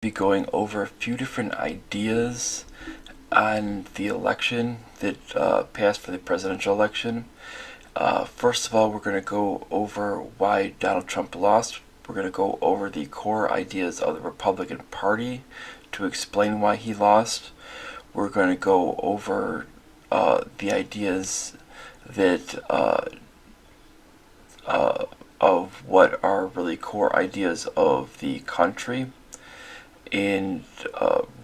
Be going over a few different ideas on the election that passed for the presidential election. First of all, we're going to go over why Donald Trump lost. We're going to go over the core ideas of the Republican Party to explain why he lost. We're going to go over the ideas that of what are really core ideas of the country and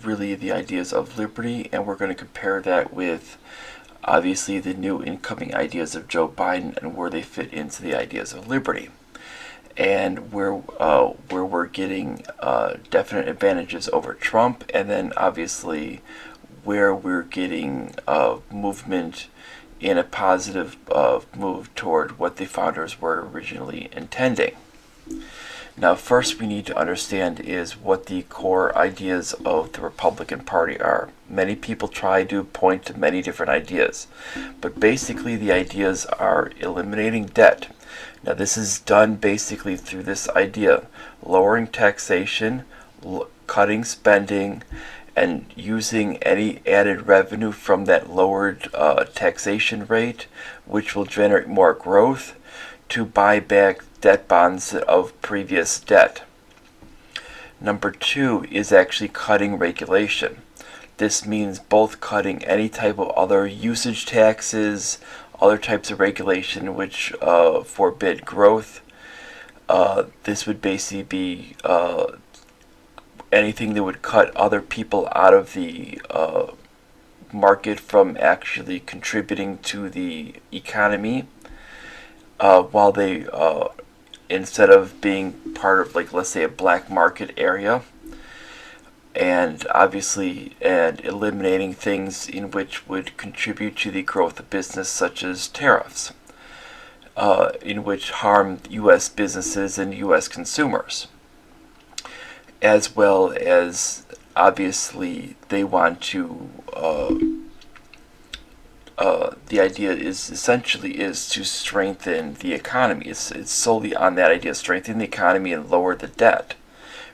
really the ideas of liberty, and we're going to compare that with obviously the new incoming ideas of Joe Biden and where they fit into the ideas of liberty, and where we're getting definite advantages over Trump, and then obviously where we're getting movement in a positive move toward what the founders were originally intending. Now, first we need to understand is what the core ideas of the Republican Party are. Many people try to point to many different ideas, but basically the ideas are eliminating debt. Now, this is done basically through this idea: lowering taxation, cutting spending, and using any added revenue from that lowered taxation rate, which will generate more growth, to buy back debt bonds of previous debt. Number two is actually cutting regulation. This means both cutting any type of other usage taxes, other types of regulation which forbid growth. This would basically be anything that would cut other people out of the market from actually contributing to the economy, while they instead of being part of, like, let's say a black market area, and obviously and eliminating things in which would contribute to the growth of business, such as tariffs, in which harm U.S. businesses and U.S. consumers, as well as obviously they want to the idea is essentially is to strengthen the economy. It's solely on that idea: strengthen the economy and lower the debt.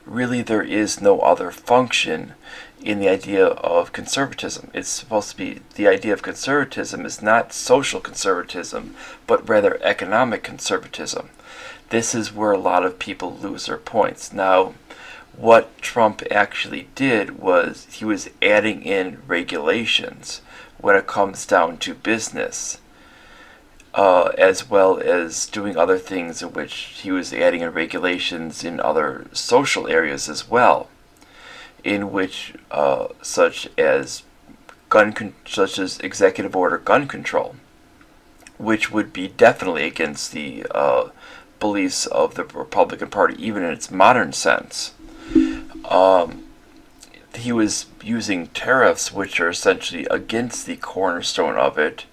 Really, there is no other function in the idea of conservatism. It's supposed to be, the idea of conservatism is not social conservatism, but rather economic conservatism. This is where a lot of people lose their points. Now, what Trump actually did was he was adding in regulations when it comes down to business, as well as doing other things in which he was adding in regulations in other social areas as well, in which such as executive order gun control, which would be definitely against the beliefs of the Republican Party, even in its modern sense. He was using tariffs, which are essentially against the cornerstone of it,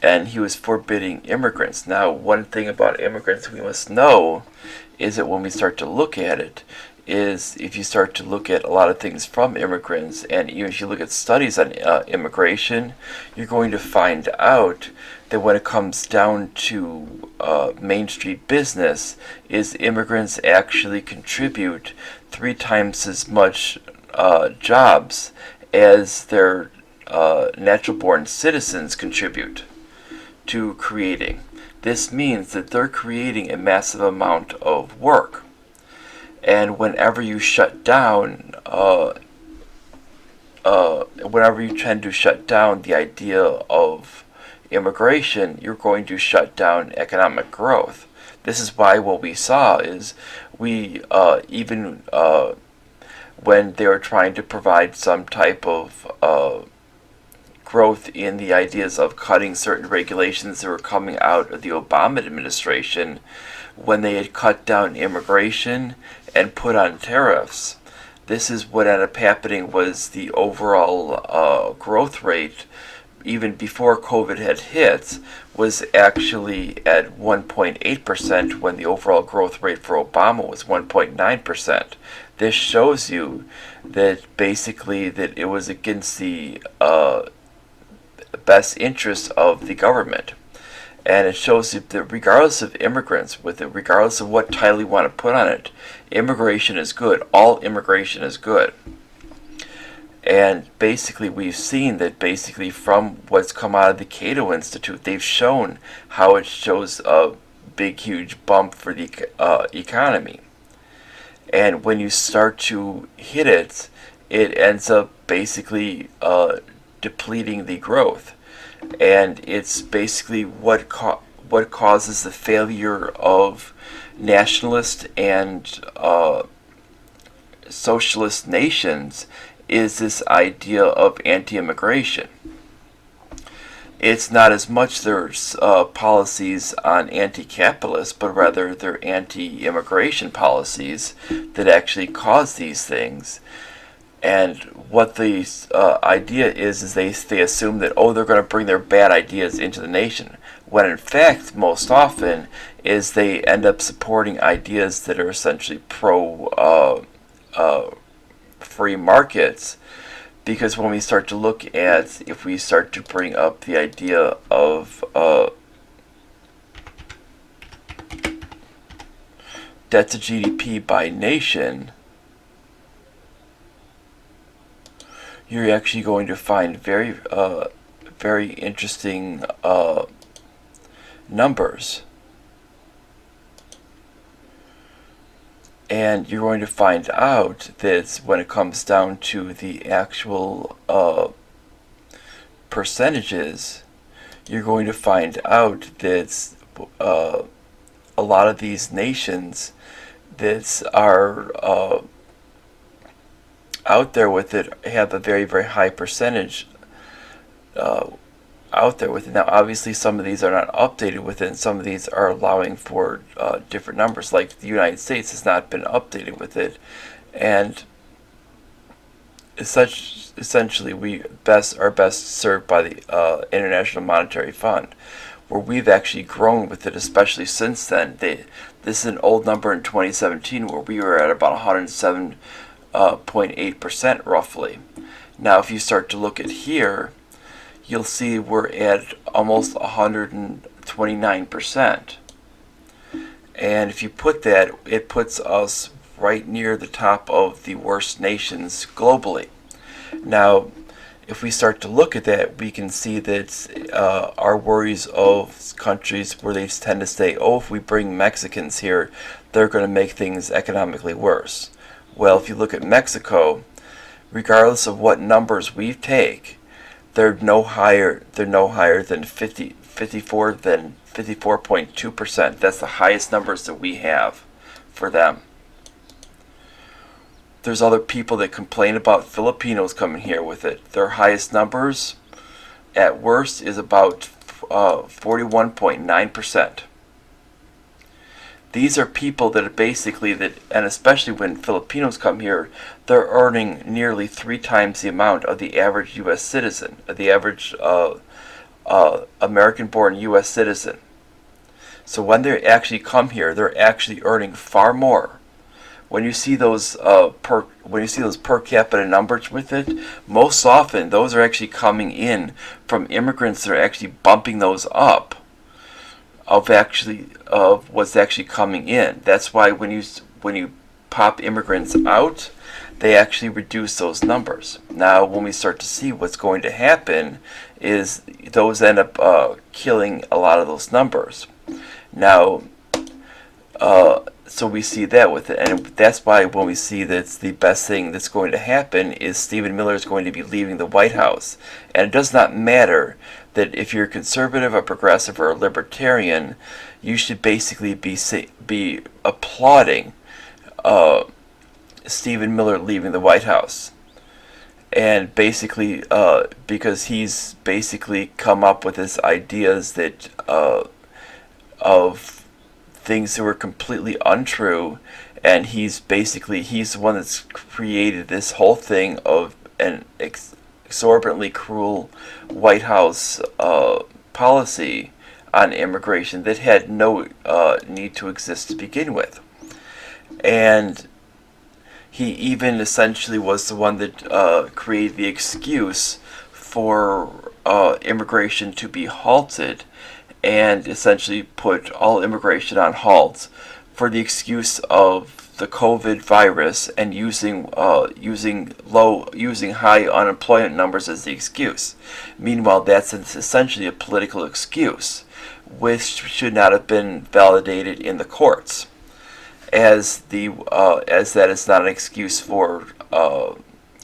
and he was forbidding immigrants. Now, one thing about immigrants we must know is that when we start to look at it, is if you start to look at a lot of things from immigrants, and even if you look at studies on immigration, you're going to find out that when it comes down to Main Street business, is immigrants actually contribute 3 times as much jobs as their natural-born citizens contribute to creating. This means that they're creating a massive amount of work. And whenever you shut down, whenever you tend to shut down the idea of immigration, you're going to shut down economic growth. This is why what we saw is we even when they were trying to provide some type of growth in the ideas of cutting certain regulations that were coming out of the Obama administration, when they had cut down immigration and put on tariffs, this is what ended up happening was the overall growth rate, even before COVID had hit, was actually at 1.8% when the overall growth rate for Obama was 1.9%. This shows you that basically that it was against the best interest of the government. And it shows that regardless of immigrants, regardless of what title you want to put on it, immigration is good. All immigration is good. And basically, we've seen that basically from what's come out of the Cato Institute, they've shown how it shows a big, huge bump for the economy. And when you start to hit it, it ends up basically depleting the growth. And it's basically what causes the failure of nationalist and socialist nations is this idea of anti-immigration. It's not as much their policies on anti-capitalist, but rather their anti-immigration policies that actually cause these things. And what the idea is they assume that, oh, they're going to bring their bad ideas into the nation, when in fact, most often, is they end up supporting ideas that are essentially pro free markets. Because when we start to look at, if we start to bring up the idea of debt to GDP by nation, you're actually going to find very interesting numbers. And you're going to find out that when it comes down to the actual percentages, you're going to find out that a lot of these nations that are out there with it have a very, very high percentage out there with it. Now, obviously, some of these are not updated with it, and some of these are allowing for different numbers. Like the United States has not been updated with it, and essentially, we are best served by the International Monetary Fund, where we've actually grown with it, especially since then. This is an old number in 2017, where we were at about 107.8% roughly. Now, if you start to look at here, you'll see we're at almost 129%. And if you put that, it puts us right near the top of the worst nations globally. Now, if we start to look at that, we can see that our worries of countries where they tend to say, oh, if we bring Mexicans here, they're going to make things economically worse. Well, if you look at Mexico, regardless of what numbers we take, they're no higher than 54.2%. That's the highest numbers that we have for them. There's other people that complain about Filipinos coming here with it. Their highest numbers, at worst, is about 41.9%. These are people that are basically and especially when Filipinos come here, they're earning nearly 3 times the amount of the average U.S. citizen, the average American-born U.S. citizen. So when they actually come here, they're actually earning far more. When you see those per capita numbers with it, most often those are actually coming in from immigrants that are actually bumping those up of what's actually coming in. That's why when you pop immigrants out, they actually reduce those numbers. Now, when we start to see what's going to happen, is those end up killing a lot of those numbers. Now, so we see that with it, and that's why when we see that the best thing that's going to happen is Stephen Miller is going to be leaving the White House. And it does not matter that if you're a conservative, a progressive, or a libertarian, you should basically be applauding Stephen Miller leaving the White House. And basically, because he's basically come up with his ideas that of things that were completely untrue, and he's the one that's created this whole thing of an exorbitantly cruel White House policy on immigration that had no need to exist to begin with. And he even essentially was the one that created the excuse for immigration to be halted and essentially put all immigration on halt for the excuse of the COVID virus and using high unemployment numbers as the excuse. Meanwhile, that's essentially a political excuse, which should not have been validated in the courts, as that is not an excuse for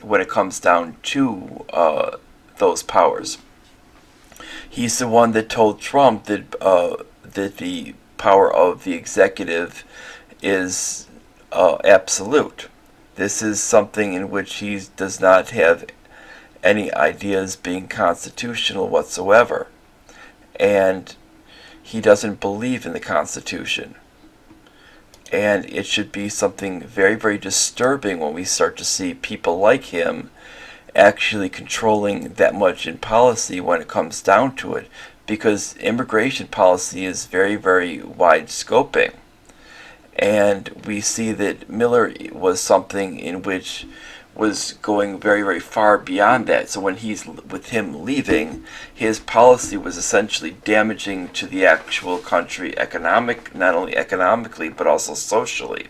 when it comes down to those powers. He's the one that told Trump that the power of the executive is absolute. This is something in which he does not have any ideas being constitutional whatsoever. And he doesn't believe in the Constitution. And it should be something very, very disturbing when we start to see people like him actually controlling that much in policy when it comes down to it, because immigration policy is very, very wide scoping. And we see that Miller was something in which was going very, very far beyond that. So with him leaving, his policy was essentially damaging to the actual country not only economically, but also socially.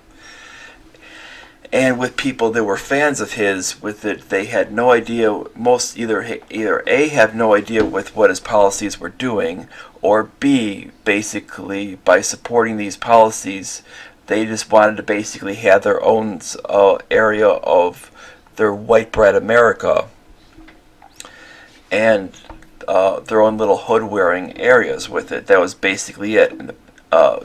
And with people that were fans of his, with it, they had no idea. Most either A, have no idea with what his policies were doing, or B, basically by supporting these policies, they just wanted to basically have their own area of their white bread America, and their own little hood-wearing areas with it. That was basically it. And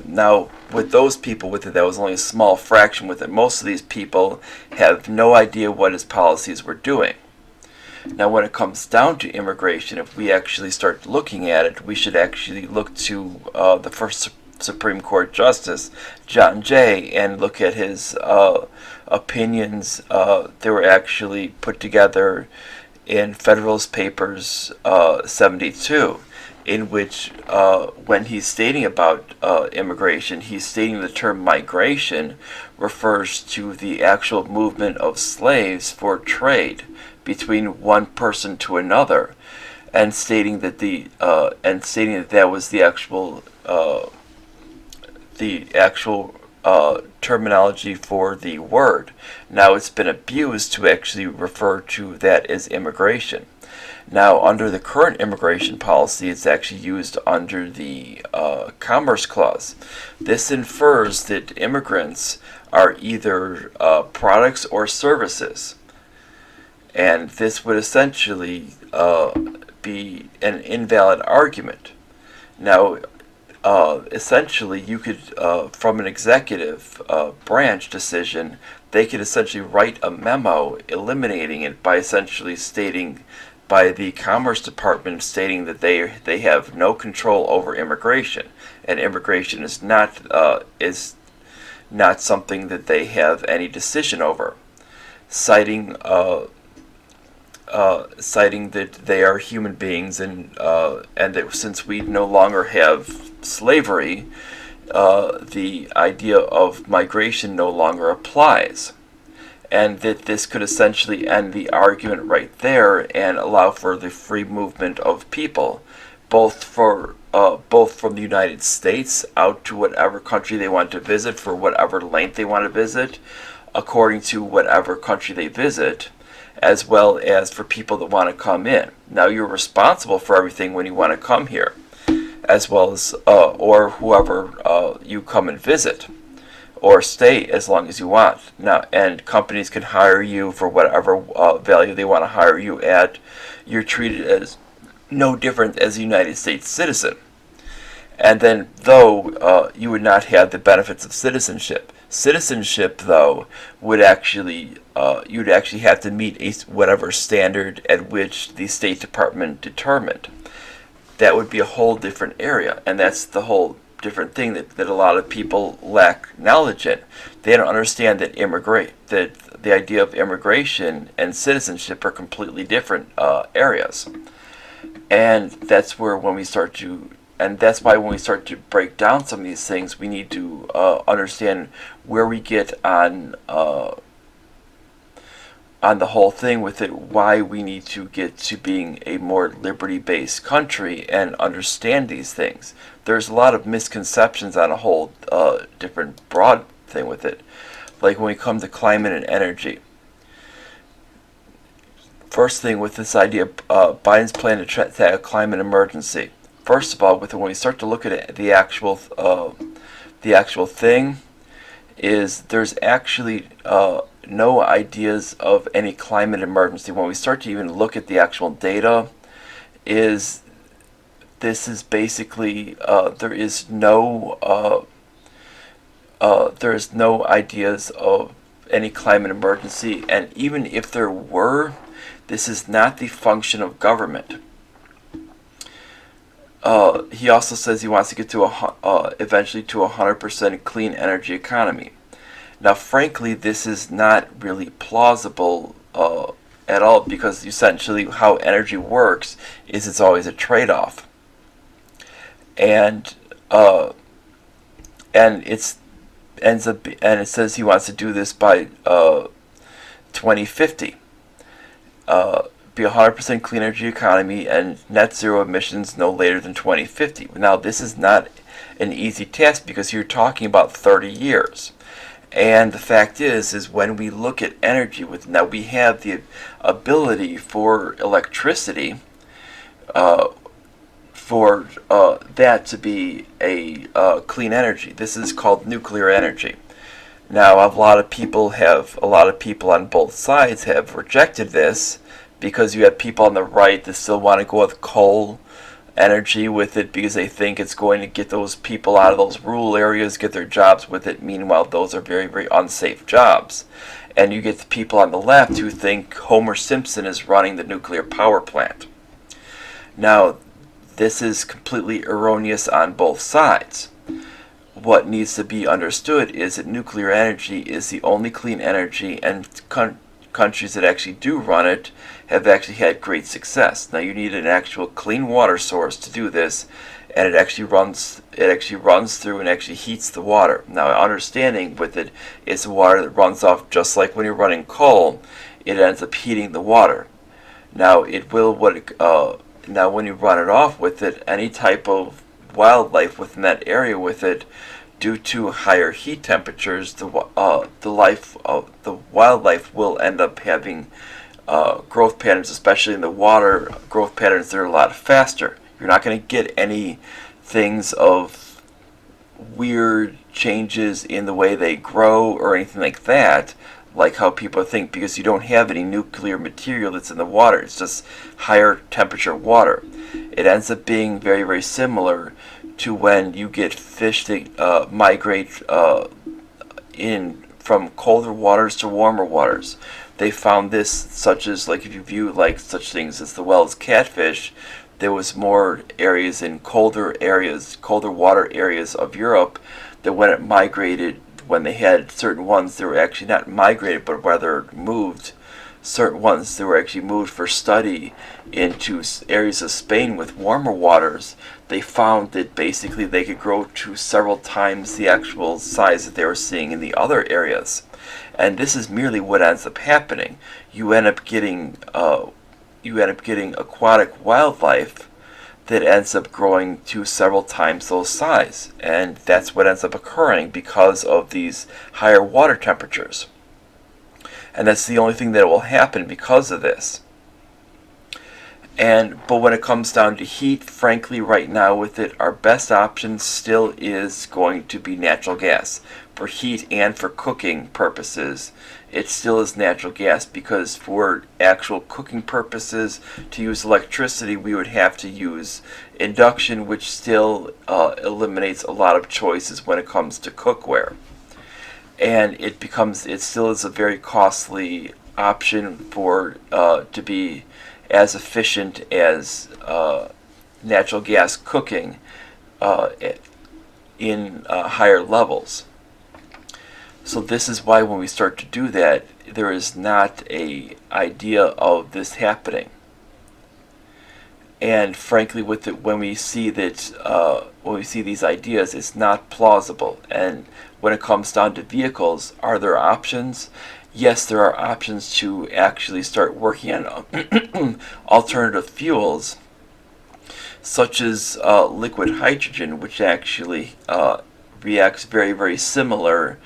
now, with those people with it, that was only a small fraction with it. Most of these people have no idea what his policies were doing. Now, when it comes down to immigration, if we actually start looking at it, we should actually look to the first Supreme Court Justice, John Jay, and look at his opinions. They were actually put together in Federalist Papers 72, in which when he's stating about immigration, he's stating the term migration refers to the actual movement of slaves for trade between one person to another, and stating that that was the actual terminology for the word. Now it's been abused to actually refer to that as immigration. Now, under the current immigration policy, it's actually used under the Commerce Clause. This infers that immigrants are either products or services. And this would essentially be an invalid argument. Now, essentially, you could, from an executive branch decision, they could essentially write a memo eliminating it by essentially stating, by the Commerce Department stating that they have no control over immigration, and immigration is not something that they have any decision over, citing that they are human beings, and that since we no longer have slavery, the idea of migration no longer applies, and that this could essentially end the argument right there and allow for the free movement of people, both from the United States out to whatever country they want to visit for whatever length they want to visit, according to whatever country they visit, as well as for people that want to come in. Now, you're responsible for everything when you want to come here, as well as or whoever you come and visit, or stay as long as you want. Now, and companies can hire you for whatever value they want to hire you at. You're treated as no different as a United States citizen. And then, though, you would not have the benefits of citizenship. Citizenship, though, would actually you'd actually have to meet whatever standard at which the State Department determined. That would be a whole different area, and that's the whole different thing that a lot of people lack knowledge in. They don't understand that the idea of immigration and citizenship are completely different areas, and that's why when we start to break down some of these things, we need to understand where we get on on the whole thing with it, why we need to get to being a more liberty-based country and understand these things. There's a lot of misconceptions on a whole different broad thing with it. Like when we come to climate and energy. First thing with this idea, Biden's plan to tackle a climate emergency. First of all, when we start to look at it, the actual thing is there's actually no ideas of any climate emergency. When we start to even look at the actual data, this is basically there is no ideas of any climate emergency, and even if there were, this is not the function of government. He also says he wants to get to eventually to 100% clean energy economy. Now, frankly, this is not really plausible at all, because essentially how energy works is it's always a trade-off, and it says he wants to do this by 2050. Be 100% clean energy economy and net zero emissions no later than 2050. Now, this is not an easy task because you're talking about 30 years. And the fact is when we look at energy, now we have the ability for electricity, for that to be a clean energy. This is called nuclear energy. Now, a lot of people on both sides have rejected this, because you have people on the right that still want to go with coal energy with it because they think it's going to get those people out of those rural areas, get their jobs with it. Meanwhile, those are very, very unsafe jobs. And you get the people on the left who think Homer Simpson is running the nuclear power plant. Now, this is completely erroneous on both sides. What needs to be understood is that nuclear energy is the only clean energy, and countries that actually do run it have actually had great success. Now, you need an actual clean water source to do this, and it actually runs through and actually heats the water. Now, understanding with it is the water that runs off, just like when you're running coal, it ends up heating the water. Now, now when you run it off with it, any type of wildlife within that area with it, due to higher heat temperatures, the wildlife will end up having growth patterns, especially in the water, growth patterns that are a lot faster. You're not going to get any things of weird changes in the way they grow or anything like that, like how people think, because you don't have any nuclear material that's in the water. It's just higher temperature water. It ends up being very, very similar to when you get fish that migrate in from colder waters to warmer waters. They found this, such as, like, if you view like such things as the Wells catfish, there was more areas in colder water areas of Europe, that when it migrated, when they had certain ones that were actually not migrated but rather moved, certain ones that were actually moved for study into areas of Spain with warmer waters, they found that basically they could grow to several times the actual size that they were seeing in the other areas. And this is merely what ends up happening. You end up getting aquatic wildlife that ends up growing to several times those size, and that's what ends up occurring because of these higher water temperatures. And that's the only thing that will happen because of this. But when it comes down to heat, frankly, right now with it, our best option still is going to be natural gas. For heat and for cooking purposes, it still is natural gas, because for actual cooking purposes, to use electricity, we would have to use induction, which still eliminates a lot of choices when it comes to cookware. And it still is a very costly option for to be as efficient as natural gas cooking in higher levels. So this is why when we start to do that, there is not a idea of this happening. And frankly, with it, when we see these ideas, it's not plausible. And when it comes down to vehicles, are there options? yes, there are options to actually start working on alternative fuels, such as liquid hydrogen, which actually reacts very, very similar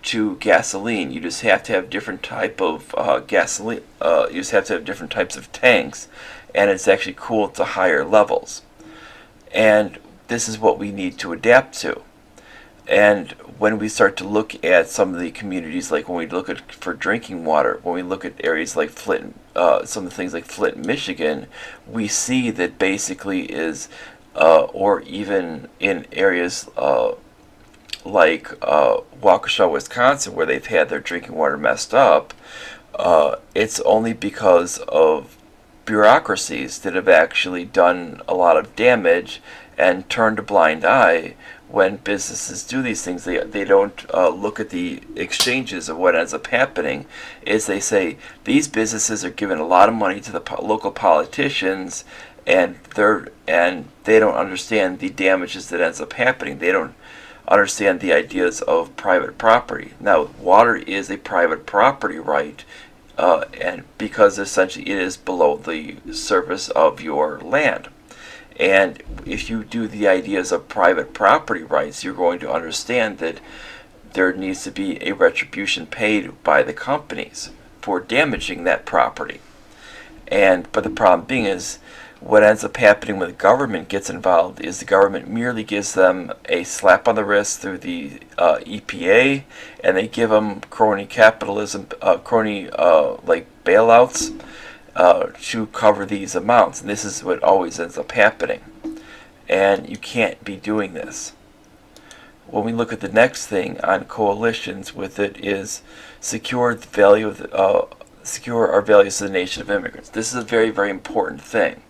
to gasoline. You just have to have different type of gasoline. You just have to have different types of tanks, and it's actually cooled to higher levels. And this is what we need to adapt to. And when we start to look at some of the communities, like when we look at for drinking water, when we look at areas like Flint, some of the things like Flint, Michigan, we see that basically is, or even in areas like Waukesha, Wisconsin, where they've had their drinking water messed up, it's only because of bureaucracies that have actually done a lot of damage and turned a blind eye when businesses do these things. They don't look at the exchanges of what ends up happening is they say these businesses are giving a lot of money to the local politicians, and they don't understand the damages that ends up happening. They don't understand the ideas of private property. Now, water is a private property right, and because essentially it is below the surface of your land. And if you do the ideas of private property rights, you're going to understand that there needs to be a retribution paid by the companies for damaging that property. But the problem being is, what ends up happening when the government gets involved is the government merely gives them a slap on the wrist through the EPA, and they give them crony capitalism, like bailouts, to cover these amounts. And this is what always ends up happening. And you can't be doing this. When we look at the next thing on coalitions with it is secure the value of secure our values as a nation of immigrants. This is a very, very important thing.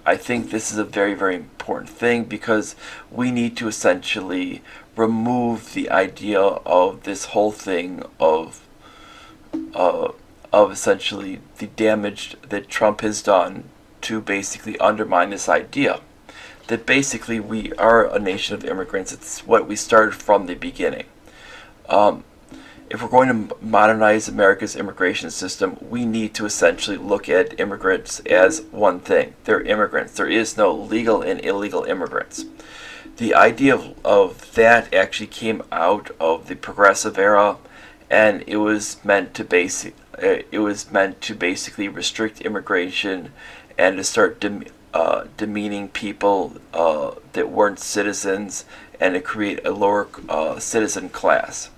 I think this is a very, very important thing because we need to essentially remove the idea of this whole thing of essentially the damage that Trump has done to basically undermine this idea that basically we are a nation of immigrants. It's what we started from the beginning. If we're going to modernize America's immigration system, we need to essentially look at immigrants as one thing. They're immigrants. There is no legal and illegal immigrants. The idea of that actually came out of the progressive era, and it was meant to basically restrict immigration and to start demeaning people that weren't citizens and to create a lower citizen class.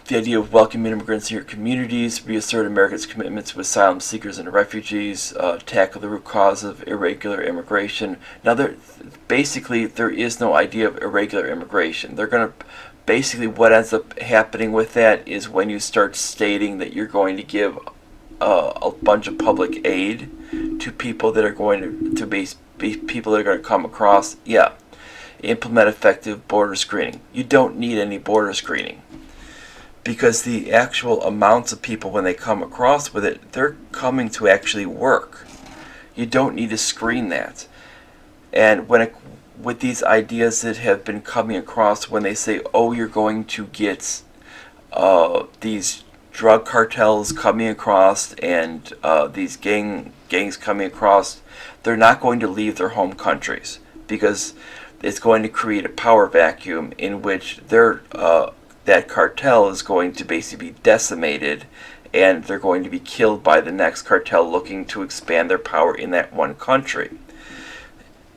The idea of welcoming immigrants in your communities, reassert America's commitments with asylum seekers and refugees, tackle the root cause of irregular immigration. Now, there is no idea of irregular immigration. They're going to basically what ends up happening with that is when you start stating that you're going to give a bunch of public aid to people that are going to be people that are going to come across. Yeah. Implement effective border screening. You don't need any border screening because the actual amounts of people when they come across with it, they're coming to actually work. You don't need to screen that. And with these ideas that have been coming across when they say, oh, you're going to get these drug cartels coming across and these gangs coming across, they're not going to leave their home countries because it's going to create a power vacuum in which that cartel is going to basically be decimated, and they're going to be killed by the next cartel looking to expand their power in that one country.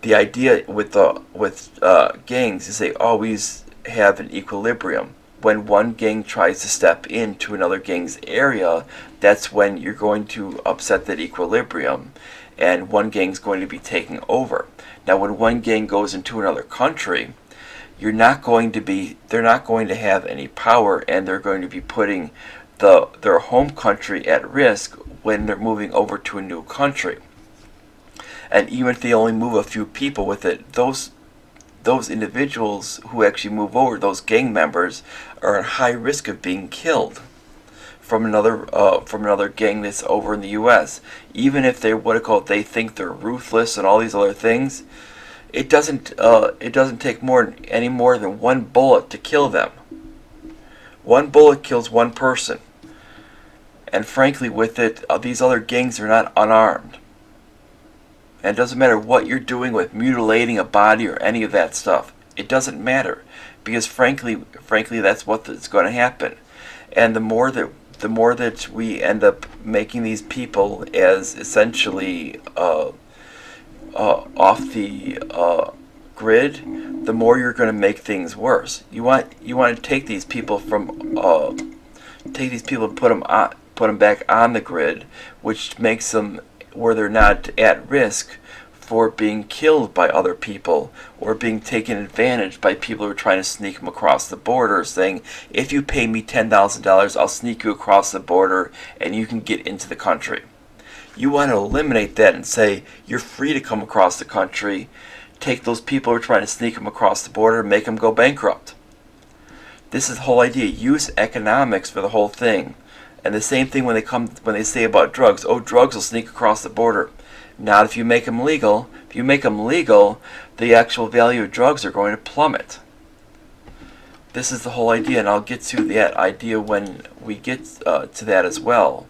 The idea with gangs is they always have an equilibrium. When one gang tries to step into another gang's area, that's when you're going to upset that equilibrium, and one gang's going to be taking over. Now, when one gang goes into another country, they're not going to have any power, and they're going to be putting their home country at risk when they're moving over to a new country. And even if they only move a few people with it, those individuals who actually move over, those gang members, are at high risk of being killed from another gang that's over in the U.S. Even if they think they're ruthless and all these other things, it doesn't take any more than one bullet to kill them. One bullet kills one person. And frankly, with it, these other gangs are not unarmed. And it doesn't matter what you're doing with mutilating a body or any of that stuff. It doesn't matter, because frankly, that's what's going to happen. And the more that we end up making these people as essentially off the grid, the more you're going to make things worse. You want to take these people and put them back on the grid, which makes them where they're not at risk for being killed by other people or being taken advantage by people who are trying to sneak them across the border, saying, if you pay me $10,000, I'll sneak you across the border and you can get into the country. You want to eliminate that and say, you're free to come across the country, take those people who are trying to sneak them across the border and make them go bankrupt. This is the whole idea. Use economics for the whole thing. And the same thing when they say about drugs. Oh, drugs will sneak across the border. Not if you make them legal. If you make them legal, the actual value of drugs are going to plummet. This is the whole idea, and I'll get to that idea when we get to that as well.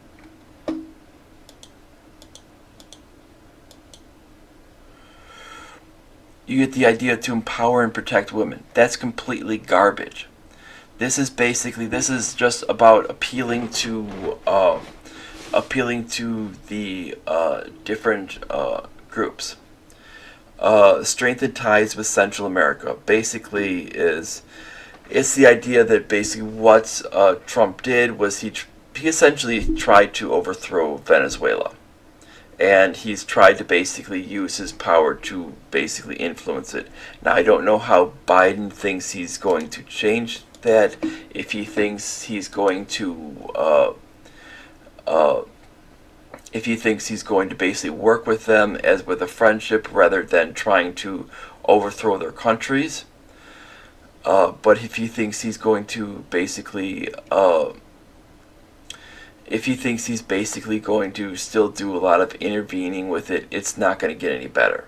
You get the idea to empower and protect women. That's completely garbage. This is just about appealing to the different groups. Strengthened ties with Central America basically it's the idea that basically what Trump did was he essentially tried to overthrow Venezuela, and he's tried to basically use his power to basically influence it. Now, I don't know how Biden thinks he's going to change that, if he thinks he's going to basically work with them as with a friendship rather than trying to overthrow their countries. But if he thinks he's going to basically going to still do a lot of intervening with it, it's not going to get any better.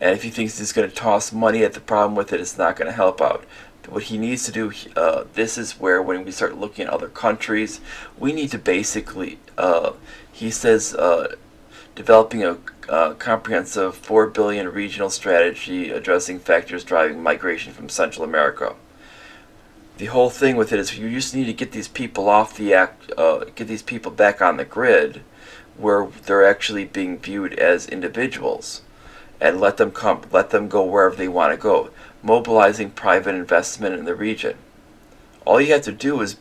And if he thinks he's going to toss money at the problem with it, it's not going to help out. What he needs to do, this is where when we start looking at other countries, we need to basically, he says, developing a comprehensive $4 billion regional strategy addressing factors driving migration from Central America. The whole thing with it is you just need to get these people get these people back on the grid, where they're actually being viewed as individuals, and let them go wherever they want to go, mobilizing private investment in the region. All you have to do is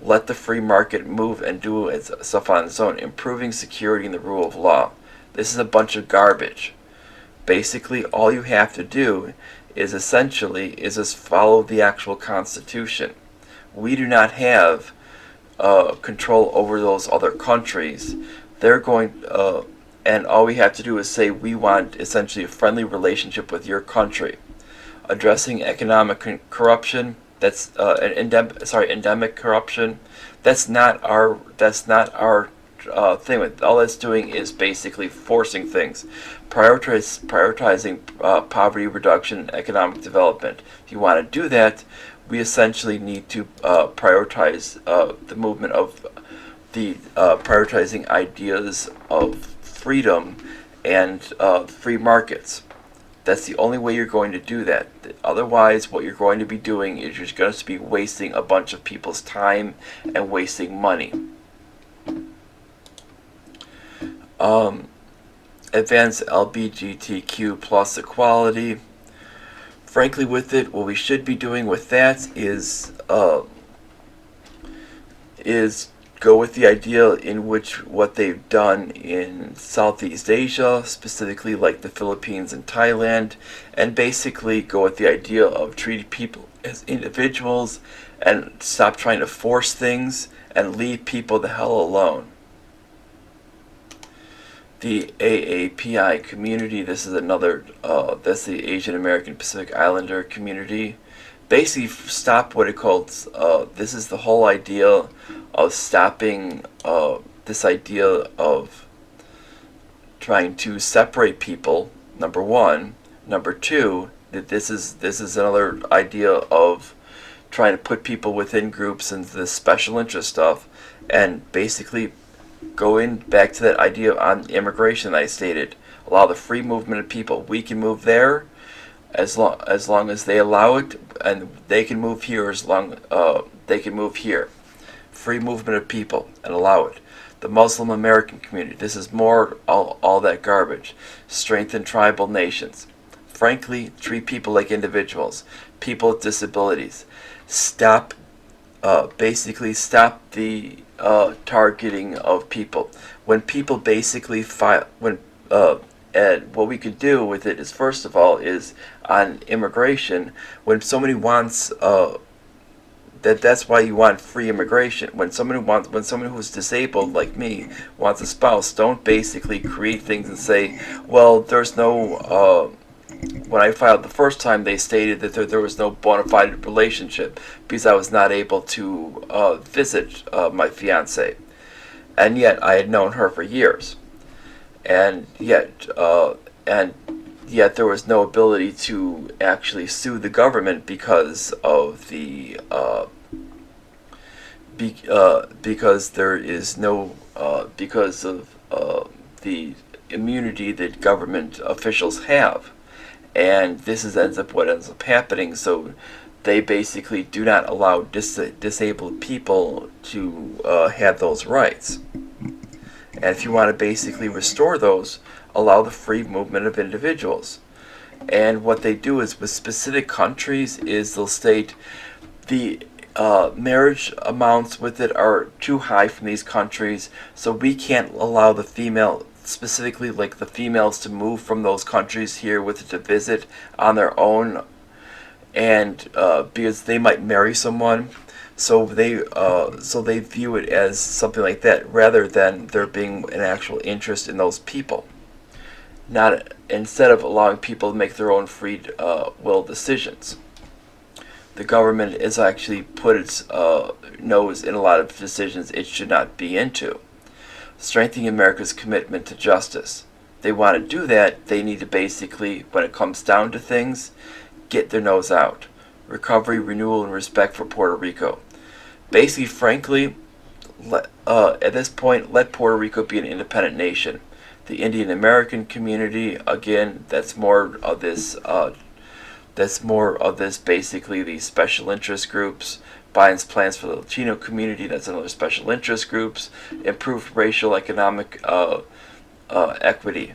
let the free market move and do its stuff on its own, improving security and the rule of law. This is a bunch of garbage. Basically, all you have to do is just follow the actual Constitution. We do not have control over those other countries. They're going, and all we have to do is say we want essentially a friendly relationship with your country. Addressing economic corruption. That's endemic corruption. That's not our thing. All that's doing is basically forcing things. Prioritizing poverty reduction and economic development. If you want to do that, we essentially need to prioritize the movement of the prioritizing ideas of freedom and free markets. That's the only way you're going to do that. Otherwise, what you're going to be doing is you're going to be wasting a bunch of people's time and wasting money. Advance LGBTQ plus equality. Frankly, with it, what we should be doing with that is go with the idea in which what they've done in Southeast Asia, specifically like the Philippines and Thailand, and basically go with the idea of treating people as individuals and stop trying to force things and leave people the hell alone. The AAPI community, this is another, that's the Asian American Pacific Islander community. Basically stop what it calls, this is the whole idea of stopping this idea of trying to separate people, number one. Number two, that this is another idea of trying to put people within groups and this special interest stuff, and basically going back to that idea on immigration that I stated. Allow the free movement of people. We can move there as long as they allow it, and they can move here as long they can move here. Free movement of people and allow it. The Muslim American community. This is more all that garbage. Strengthen tribal nations. Frankly, treat people like individuals. People with disabilities. Stop basically stop the targeting of people. When people basically file, and what we could do with it is, first of all, is on immigration. When somebody wants, that's why you want free immigration. When someone who's disabled like me wants a spouse, don't basically create things and say, well, there's no. When I filed the first time, they stated that there was no bona fide relationship because I was not able to visit my fiance, and yet I had known her for years, and yet there was no ability to actually sue the government because of the because there is no because of the immunity that government officials have. And this is what ends up happening. So they basically do not allow disabled people to have those rights. And if you want to basically restore those, allow the free movement of individuals. And what they do is with specific countries is they'll state the marriage amounts with it are too high from these countries, so we can't allow the female, specifically like the females, to move from those countries here with it to visit on their own, and because they might marry someone, so they view it as something like that rather than there being an actual interest in those people. Not instead of allowing people to make their own free will decisions. The government has actually put its nose in a lot of decisions it should not be into. Strengthening America's commitment to justice. They want to do that, they need to basically, when it comes down to things, get their nose out. Recovery, renewal, and respect for Puerto Rico. Basically, frankly, at this point, let Puerto Rico be an independent nation. The Indian American community, again, that's more of this. Basically, these special interest groups. Biden's plans for the Latino community, that's another special interest groups. Improved racial economic equity.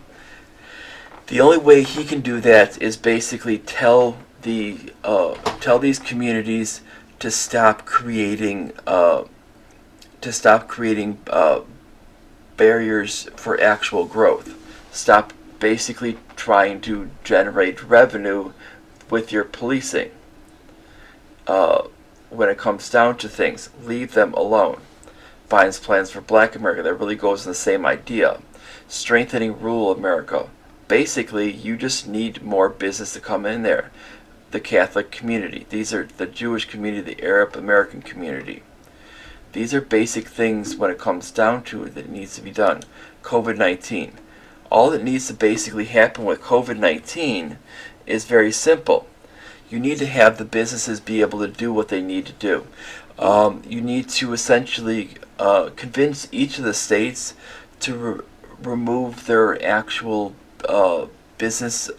The only way he can do that is basically tell these communities to stop creating barriers for actual growth. Stop basically trying to generate revenue with your policing. When it comes down to things, leave them alone. Biden's plans for Black America, that really goes in the same idea. Strengthening rural America. Basically, you just need more business to come in there. The Catholic community. These are the Jewish community, the Arab American community. These are basic things when it comes down to it that needs to be done. COVID-19. All that needs to basically happen with COVID-19 is very simple. You need to have the businesses be able to do what they need to do. You need to essentially convince each of the states to remove their actual business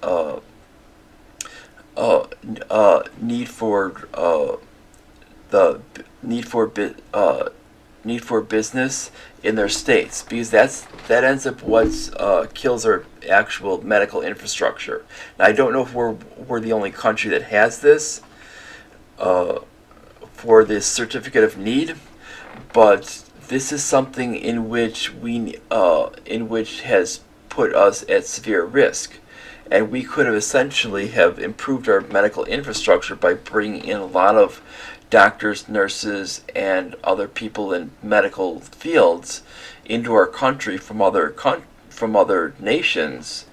need for business in their states, because that ends up what kills our actual medical infrastructure. Now, I don't know if we're the only country that has this for this certificate of need, but this is something in which has put us at severe risk. And we could have essentially have improved our medical infrastructure by bringing in a lot of doctors, nurses, and other people in medical fields into our country from other nations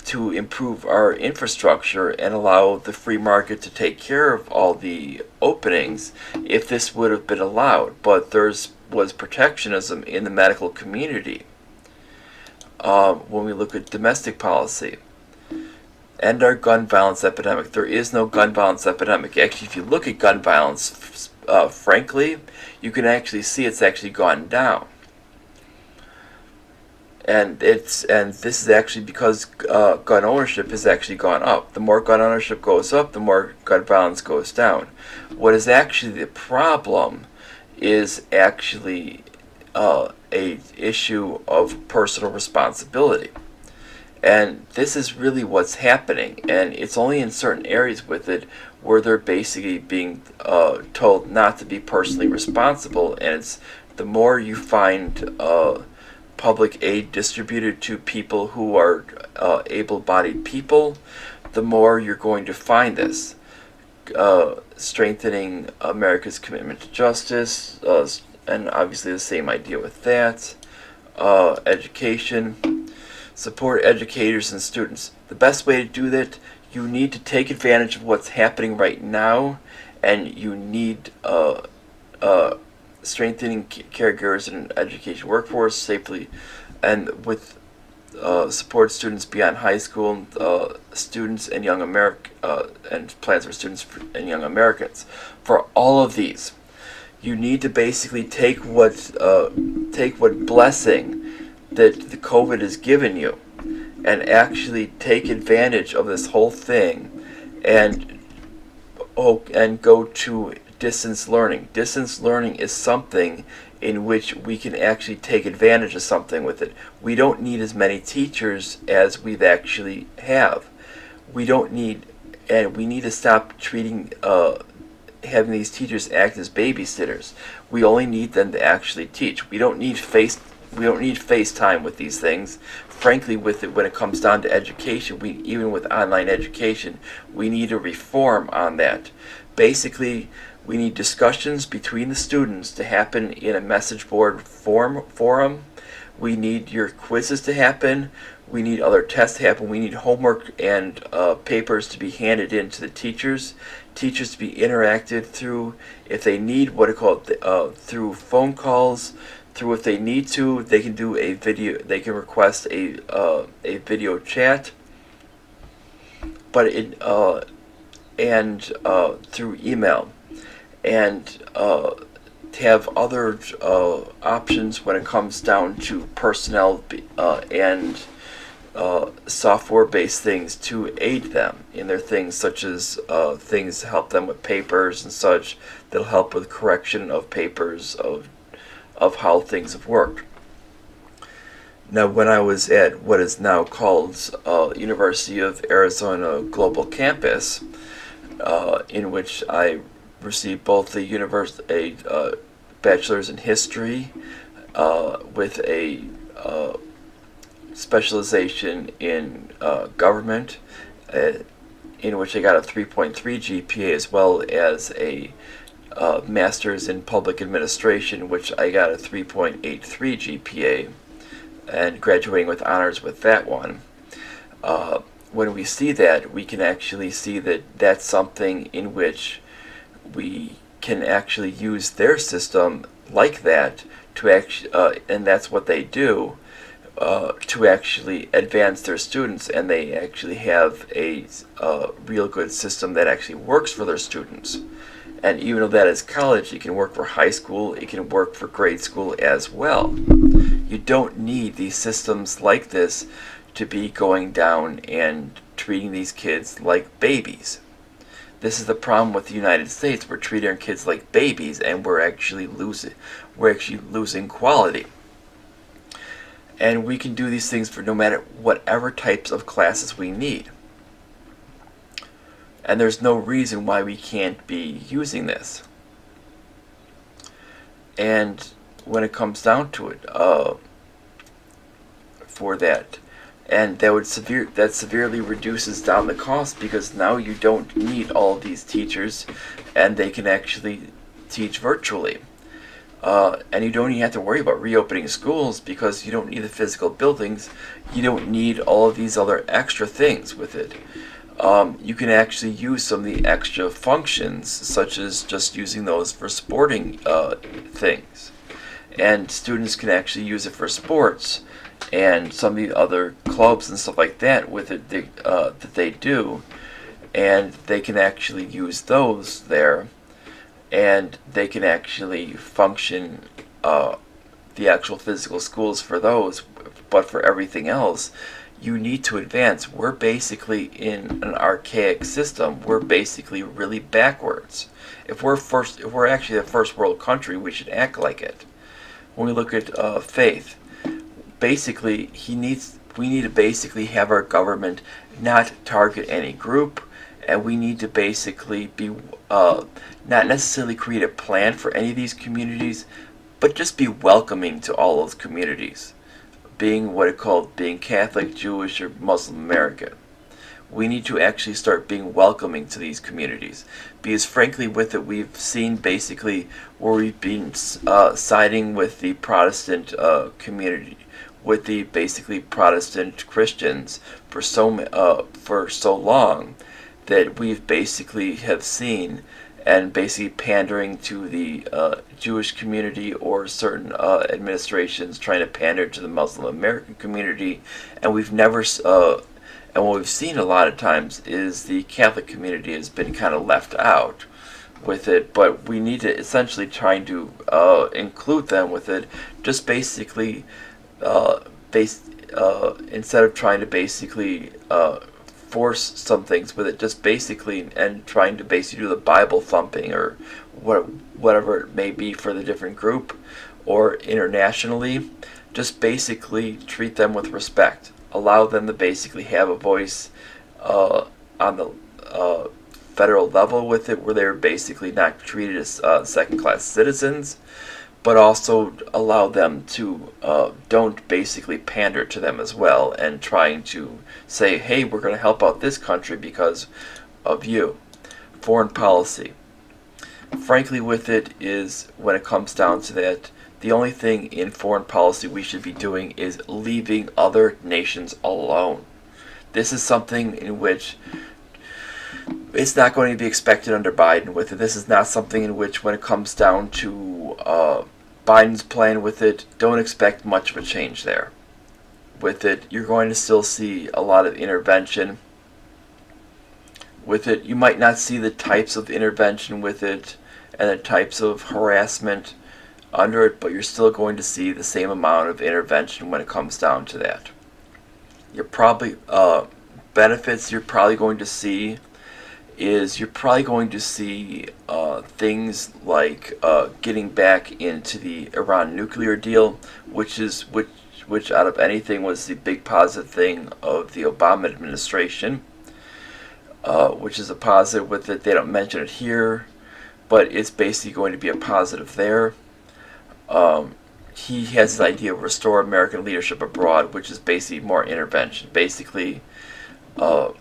to improve our infrastructure and allow the free market to take care of all the openings if this would have been allowed. But there was protectionism in the medical community when we look at domestic policy. End our gun violence epidemic. There is no gun violence epidemic. Actually, if you look at gun violence, frankly, you can actually see it's actually gone down. And this is actually because gun ownership has actually gone up. The more gun ownership goes up, the more gun violence goes down. What is actually the problem is actually a issue of personal responsibility. And this is really what's happening, and it's only in certain areas with it where they're basically being told not to be personally responsible. And it's the more you find public aid distributed to people who are able-bodied people, the more you're going to find this. Strengthening America's commitment to justice, and obviously the same idea with that. Education. Support educators and students. The best way to do that, you need to take advantage of what's happening right now, and you need strengthening caregivers and education workforce safely, and with support students beyond high school, students and young and plans for students and young Americans. For all of these, you need to basically take what blessing that the COVID has given you, and actually take advantage of this whole thing, and go to distance learning. Distance learning is something in which we can actually take advantage of something with it. We don't need as many teachers as we've actually have. We don't need, and we need to stop treating having these teachers act as babysitters. We only need them to actually teach. We don't need FaceTime with these things. Frankly, with it, when it comes down to education, even with online education, we need a reform on that. Basically, we need discussions between the students to happen in a message board forum. We need your quizzes to happen. We need other tests to happen. We need homework and papers to be handed in to the teachers. Teachers to be interacted through, if they need, through phone calls. Through, if they need to, they can do a video. They can request a video chat. But through email, and to have other options when it comes down to personnel and software-based things to aid them in their things, such as things to help them with papers and such, that'll help with correction of papers of how things have worked. Now, when I was at what is now called University of Arizona Global Campus, in which I received both a bachelor's in history with a specialization in government, in which I got a 3.3 GPA, as well as a master's in public administration, which I got a 3.83 GPA, and graduating with honors with that one. When we see that, we can actually see that that's something in which we can actually use their system like that to actually, and that's what they do, to actually advance their students, and they actually have a real good system that actually works for their students. And even though that is college, it can work for high school, it can work for grade school as well. You don't need these systems like this to be going down and treating these kids like babies. This is the problem with the United States. We're treating our kids like babies, and we're actually losing quality. And we can do these things for no matter whatever types of classes we need. And there's no reason why we can't be using this. And when it comes down to it, for that, and that severely reduces down the cost, because now you don't need all of these teachers, and they can actually teach virtually. And you don't even have to worry about reopening schools, because you don't need the physical buildings. You don't need all of these other extra things with it. You can actually use some of the extra functions, such as just using those for sporting things. And students can actually use it for sports. and some of the other clubs and stuff like that with it that they do, and they can actually use those there, and they can actually function the actual physical schools for those. But for everything else, you need to advance. We're basically in an archaic system. We're basically really backwards. If we're actually a first world country, we should act like it. When we look at faith, basically we need to basically have our government not target any group, and we need to basically be not necessarily create a plan for any of these communities, but just be welcoming to all those communities, being what it called being Catholic, Jewish, or Muslim American. We need to actually start being welcoming to these communities, because frankly with it we've seen basically where we've been siding with the Protestant community, with the basically Protestant Christians for so long, that we've basically have seen, and basically pandering to the Jewish community, or certain administrations trying to pander to the Muslim American community, and we've never and what we've seen a lot of times is the Catholic community has been kind of left out with it, but we need to essentially try to include them with it, just basically instead of trying to basically force some things with it, just basically, and trying to basically do the Bible thumping or whatever it may be for the different group, or internationally, just basically treat them with respect. Allow them to basically have a voice on the federal level with it, where they're basically not treated as second-class citizens, but also allow them to don't basically pander to them as well, and trying to say, hey, we're going to help out this country because of you. Foreign policy. Frankly with it is, when it comes down to that, the only thing in foreign policy we should be doing is leaving other nations alone. This is something in which it's not going to be expected under Biden with it. This is not something in which, when it comes down to Biden's plan with it, don't expect much of a change there. With it, you're going to still see a lot of intervention. With it, you might not see the types of intervention with it and the types of harassment under it, but you're still going to see the same amount of intervention when it comes down to that. You're probably benefits you're probably going to see is, you're probably going to see things like getting back into the Iran nuclear deal, which out of anything was the big positive thing of the Obama administration, which is a positive with it. They don't mention it here, but it's basically going to be a positive there. He has this idea of restore American leadership abroad, which is basically more intervention. Basically, you're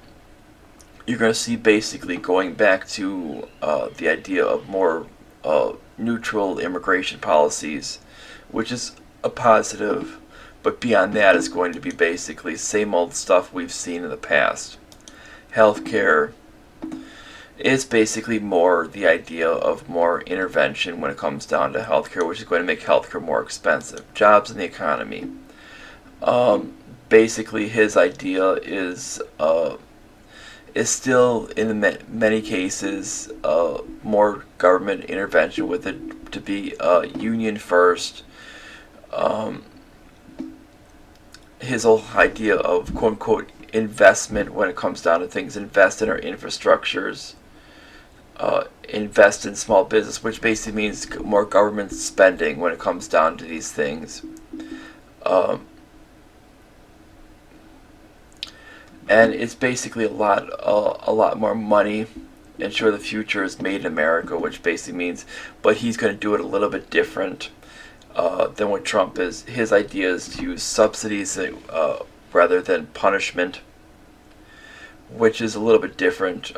going to see basically going back to the idea of more neutral immigration policies, which is a positive, but beyond that is going to be basically same old stuff we've seen in the past. Healthcare is basically more the idea of more intervention when it comes down to healthcare, which is going to make healthcare more expensive. Jobs in the economy. Basically, his idea is still, in many cases, more government intervention with it, to be union first. His whole idea of quote-unquote investment when it comes down to things, invest in our infrastructures, invest in small business, which basically means more government spending when it comes down to these things. And it's basically a lot more money. Ensure the future is made in America, which basically means, but he's going to do it a little bit different than what Trump is. His idea is to use subsidies rather than punishment, which is a little bit different.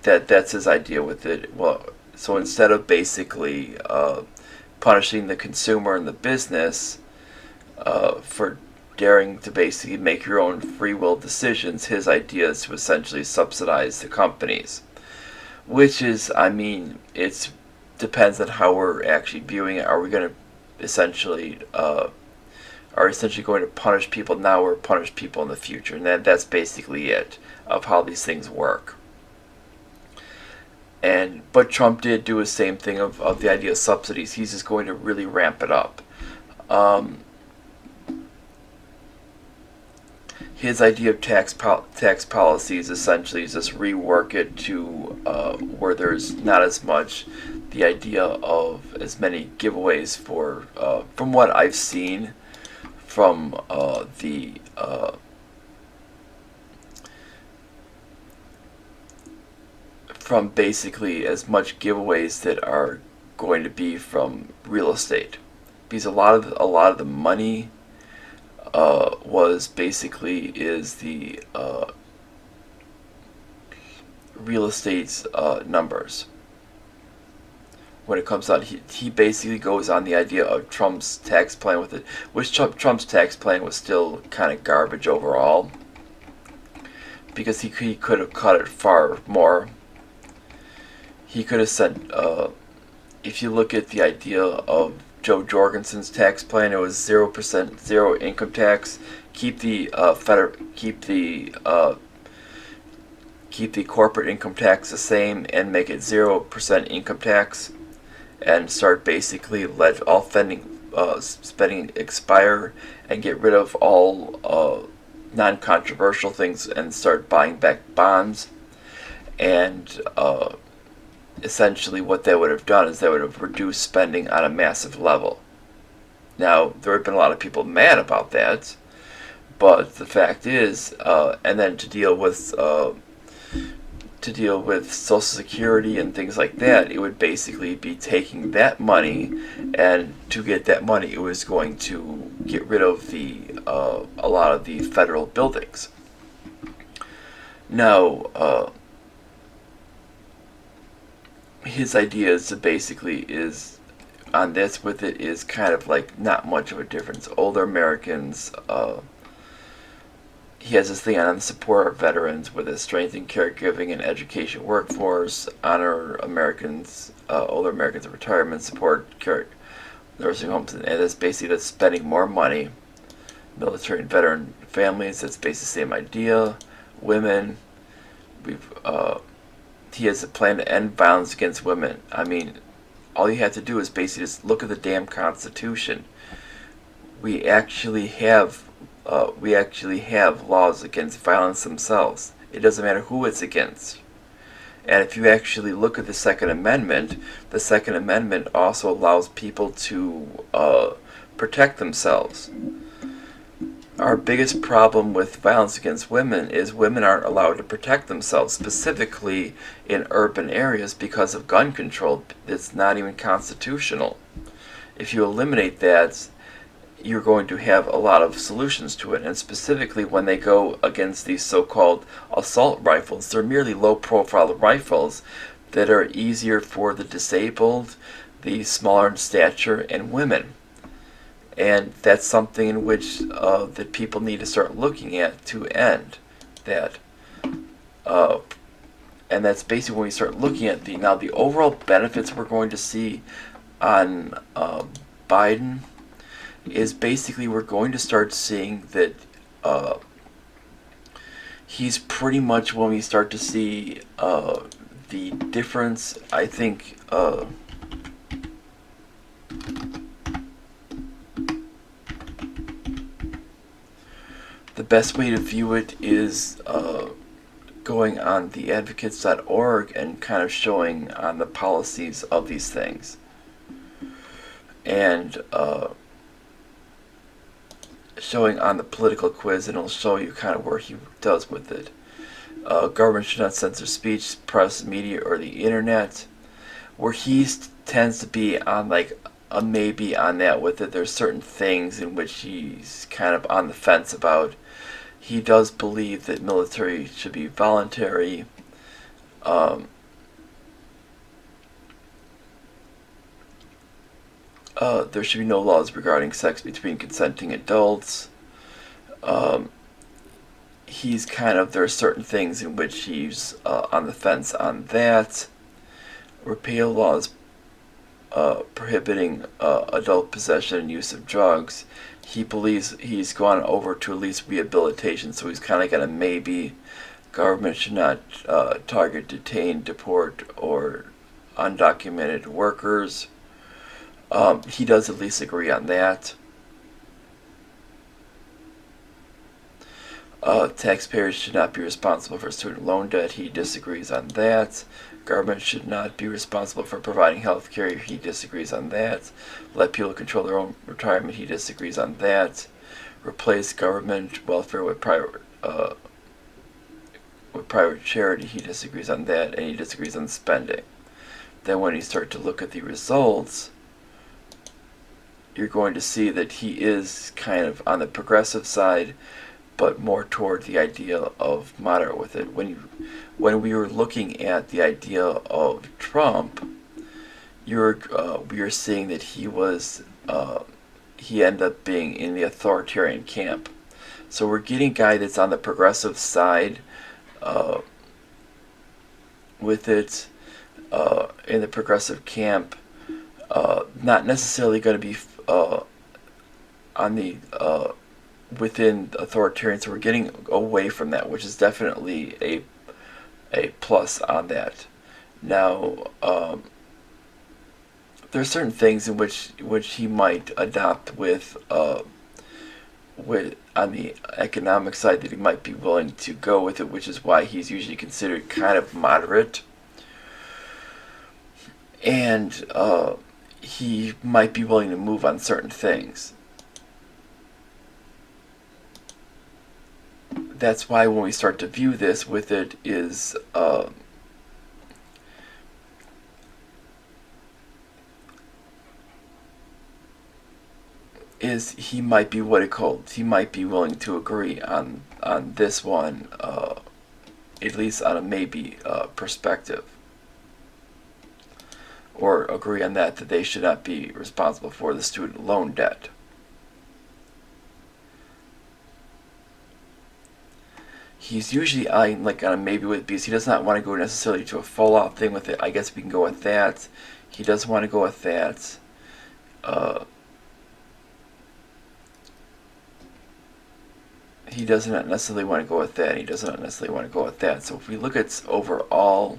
That's his idea with it. Well, so instead of basically punishing the consumer and the business for daring to basically make your own free will decisions, his idea is to essentially subsidize the companies, which is, I mean, it depends on how we're actually viewing it. Are we going to essentially are essentially going to punish people now or punish people in the future. And that's basically it of how these things work. But Trump did do the same thing of the idea of subsidies. He's just going to really ramp it up. His idea of tax policy is essentially just rework it to where there's not as much the idea of as many giveaways for from what I've seen from from basically as much giveaways that are going to be from real estate, because a lot of the money was basically is the real estate's numbers. When it comes out, he basically goes on the idea of Trump's tax plan with it, which Trump's tax plan was still kind of garbage overall, because he could have cut it far more. He could have said, if you look at the idea of Joe Jorgensen's tax plan, it was 0%, zero income tax. Keep the keep the corporate income tax the same and make it 0% income tax, and start basically let all spending expire and get rid of all non-controversial things and start buying back bonds. And essentially what they would have done is they would have reduced spending on a massive level. Now, there have been a lot of people mad about that, but the fact is, and then to deal with Social Security and things like that, it would basically be taking that money, and to get that money, it was going to get rid of a lot of the federal buildings. Now, his idea is on this with it is kind of like not much of a difference. Older Americans, he has this thing on the support of veterans with a strengthened caregiving and education workforce, honor Americans, older Americans in retirement, support nursing homes, and that's basically that's spending more money. Military and veteran families, that's basically the same idea. Women, he has a plan to end violence against women. I mean, all you have to do is basically just look at the damn Constitution. We actually have laws against violence themselves. It doesn't matter who it's against. And if you actually look at the Second Amendment also allows people to protect themselves. Our biggest problem with violence against women is women aren't allowed to protect themselves, specifically in urban areas because of gun control. It's not even constitutional. If you eliminate that, you're going to have a lot of solutions to it. And specifically when they go against these so-called assault rifles, they're merely low-profile rifles that are easier for the disabled, the smaller in stature, and women. And that's something in which that people need to start looking at to end that. And that's basically when we start looking at the overall benefits we're going to see on Biden is basically we're going to start seeing that he's pretty much, when we start to see the difference, I think the best way to view it is going on theadvocates.org and kind of showing on the policies of these things. And showing on the political quiz, and it'll show you kind of where he does with it. Government should not censor speech, press, media, or the internet. Where he tends to be on like a maybe on that with it. There's certain things in which he's kind of on the fence about. He does believe that military should be voluntary. There should be no laws regarding sex between consenting adults. He's kind of, there are certain things in which he's on the fence on that. Repeal laws prohibiting adult possession and use of drugs, he believes he's gone over to at least rehabilitation. So he's kind of got a maybe. Government should not target, detain, deport, or undocumented workers. He does at least agree on that. Taxpayers should not be responsible for student loan debt. He disagrees on that. Government should not be responsible for providing health care. He disagrees on that. Let people control their own retirement. He disagrees on that. Replace government welfare with private charity. He disagrees on that, and he disagrees on spending. Then when you start to look at the results, you're going to see that he is kind of on the progressive side, but more toward the idea of moderate with it. When we were looking at the idea of Trump, we were seeing that he ended up being in the authoritarian camp. So we're getting a guy that's on the progressive side with it, in the progressive camp, not necessarily going to be on the within authoritarian. So we're getting away from that, which is definitely a plus on that. Now, there are certain things in which he might adopt with on the economic side that he might be willing to go with it, which is why he's usually considered kind of moderate. And he might be willing to move on certain things. That's why when we start to view this with it is he might be he might be willing to agree on this one, at least on a maybe perspective, or agree on that they should not be responsible for the student loan debt. He's usually eyeing like on a maybe with it because he does not want to go necessarily to a full out thing with it. I guess we can go with that. He doesn't want to go with that. He does not necessarily want to go with that. He does not necessarily want to go with that. So if we look at overall,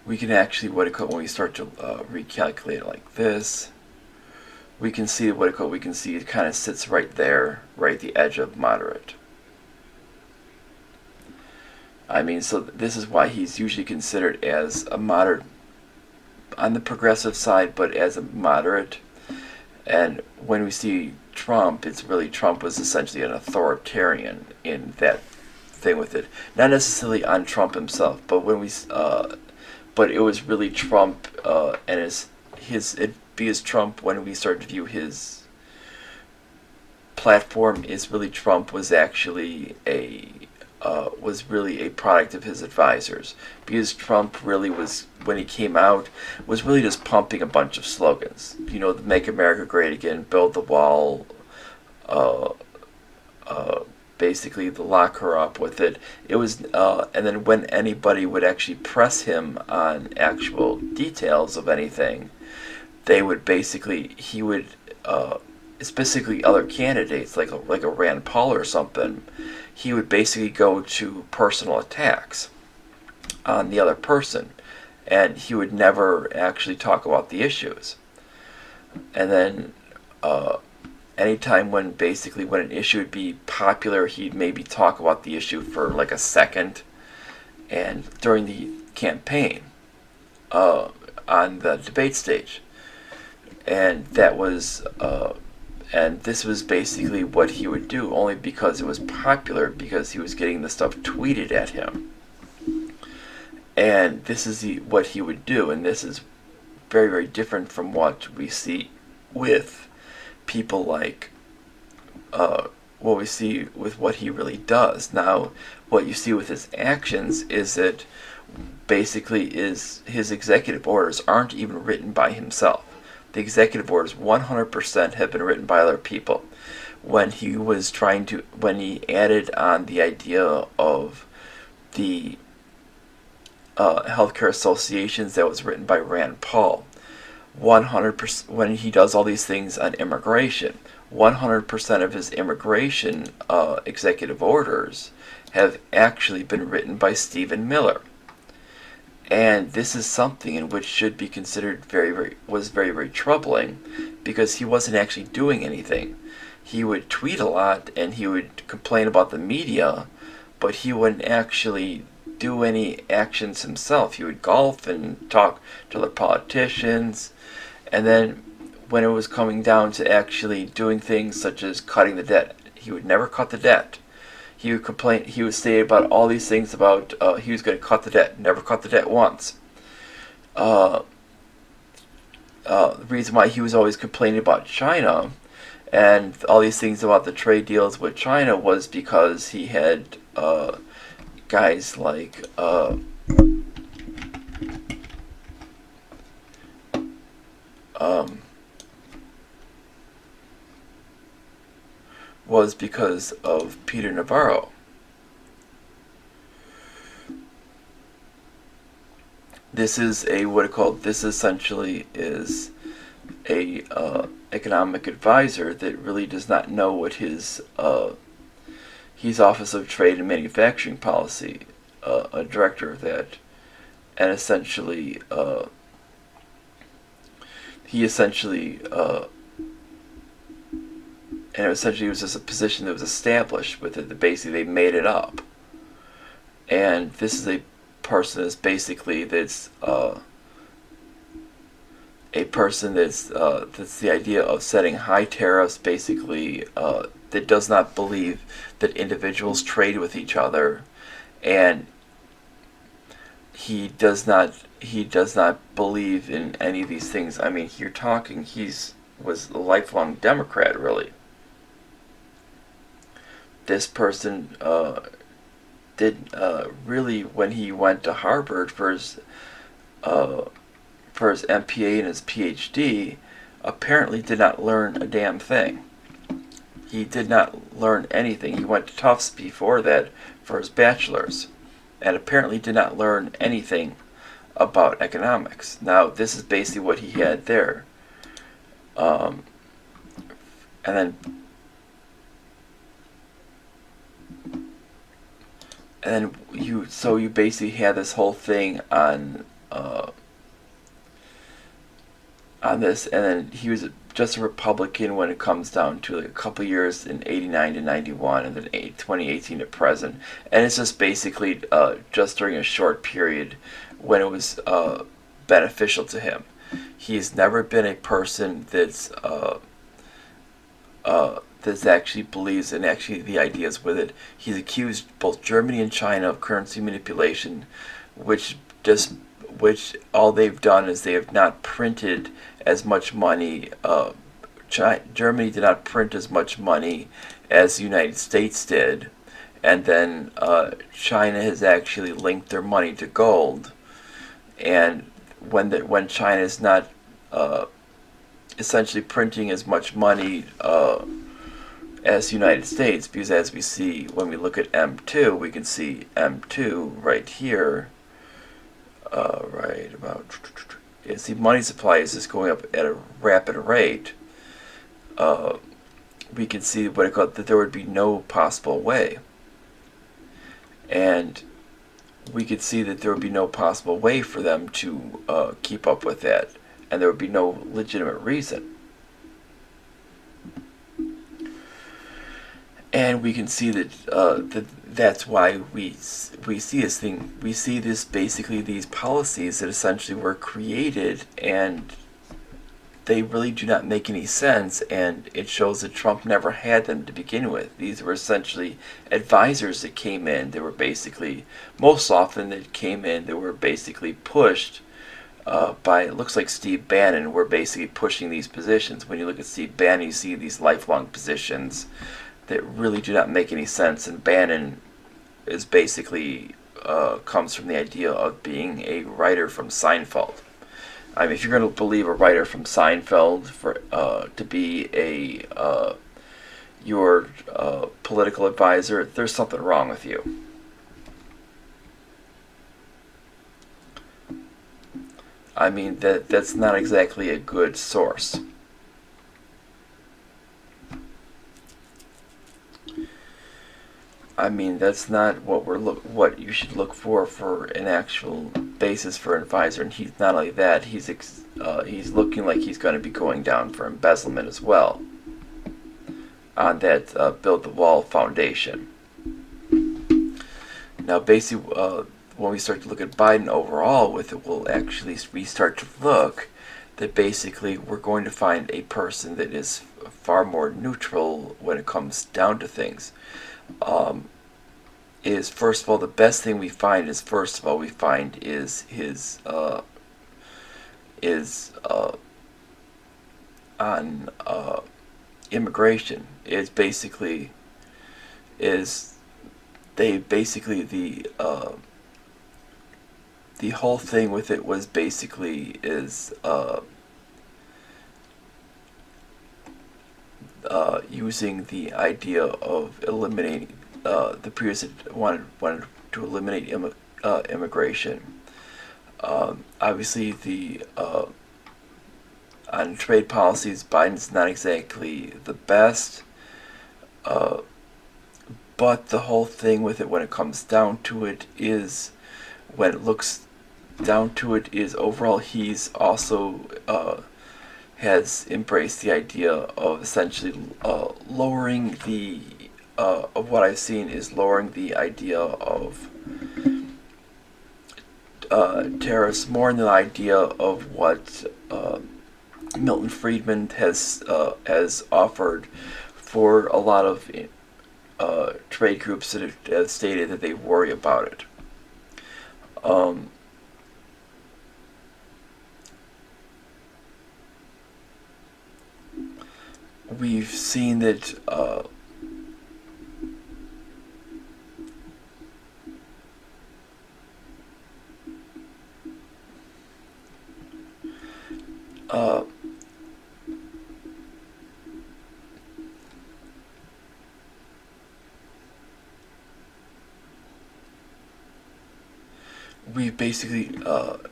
we can actually, when we start to recalculate it like this, we can see we can see it kind of sits right there, right at the edge of moderate. I mean, so this is why he's usually considered as a moderate on the progressive side, but as a moderate. And when we see Trump, it's really Trump was essentially an authoritarian in that thing with it. Not necessarily on Trump himself, but when we but it was really Trump and because Trump, when we start to view his platform, is really Trump was actually a product of his advisors, because Trump really was, when he came out, was really just pumping a bunch of slogans. You know, the Make America Great Again, Build the Wall, basically the lock her up with it. It was, and then when anybody would actually press him on actual details of anything, they would basically, he would, specifically other candidates like a Rand Paul or something, he would basically go to personal attacks on the other person, and he would never actually talk about the issues. And then anytime when an issue would be popular, he'd maybe talk about the issue for like a second, and during the campaign on the debate stage. And that was and this was basically what he would do, only because it was popular, because he was getting the stuff tweeted at him. And this is what he would do, and this is very, very different from what we see with people like what we see with what he really does. Now, what you see with his actions is that basically his executive orders aren't even written by himself. The executive orders 100% have been written by other people. when when he added on the idea of the healthcare associations that was written by Rand Paul. 100% when he does all these things on immigration, 100% of his immigration executive orders have actually been written by Stephen Miller. And this is something in which should be considered very troubling, because he wasn't actually doing anything. He would tweet a lot and he would complain about the media, but he wouldn't actually do any actions himself. He would golf and talk to other politicians, and then when it was coming down to actually doing things such as cutting the debt, he would never cut the debt. He would complain. He would say about all these things about he was going to cut the debt. Never cut the debt once. The reason why he was always complaining about China and all these things about the trade deals with China was because he had guys like was because of Peter Navarro. This is a this essentially is a economic advisor that really does not know what his he's Office of Trade and Manufacturing Policy, a director of that, and essentially he essentially and it essentially was just a position that was established with it. That basically they made it up, and this is a person that's basically that's a person that's the idea of setting high tariffs, basically that does not believe that individuals trade with each other, and he does not believe in any of these things. I mean, you're talking was a lifelong Democrat, really. This person did really, when he went to Harvard for his MPA and his PhD, apparently did not learn a damn thing. He did not learn anything. He went to Tufts before that for his bachelor's, and apparently did not learn anything about economics. Now, this is basically what he had there. And then you basically had this whole thing on this, and then he was just a Republican when it comes down to like a couple years in 89 to 91, and then 2018 to present. And it's just basically just during a short period when it was beneficial to him. He's never been a person that's actually believes in actually the ideas with it. He's accused both Germany and China of currency manipulation, which all they've done is they have not printed as much money. Germany did not print as much money as the United States did, and then China has actually linked their money to gold. And when China is not essentially printing as much money as the United States, because as we see when we look at M2, we can see M2 right here. Right about, see, money supply is just going up at a rapid rate. We can see that there would be no possible way, and we could see that there would be no possible way for them to keep up with that, and there would be no legitimate reason. And we can see that that's why we see this thing. We see this basically these policies that essentially were created, and they really do not make any sense. And it shows that Trump never had them to begin with. These were essentially advisors that came in. They were basically, most often that came in, they were basically pushed by, it looks like Steve Bannon were basically pushing these positions. When you look at Steve Bannon, you see these lifelong positions that really do not make any sense. And Bannon is basically comes from the idea of being a writer from Seinfeld. I mean, if you're going to believe a writer from Seinfeld to be your political advisor, there's something wrong with you. I mean, that's not exactly a good source. I mean, that's not what you should look for an actual basis for an advisor. And he's not only that, he's looking like he's going to be going down for embezzlement as well on that build the wall foundation. Now, basically, when we start to look at Biden overall with it, we start to look that basically we're going to find a person that is far more neutral when it comes down to things. Is first of all, the best thing we find is his on immigration. Is basically is they basically the whole thing with it was basically is using the idea of eliminating the president wanted to eliminate immigration. Obviously, the on trade policies, Biden's not exactly the best, but the whole thing with it, when it comes down to it, is when it looks down to it, is overall he's also has embraced the idea of essentially lowering the of what I've seen is lowering the idea of tariffs more than the idea of what Milton Friedman has offered for a lot of trade groups that have stated that they worry about it. We've seen that we basically,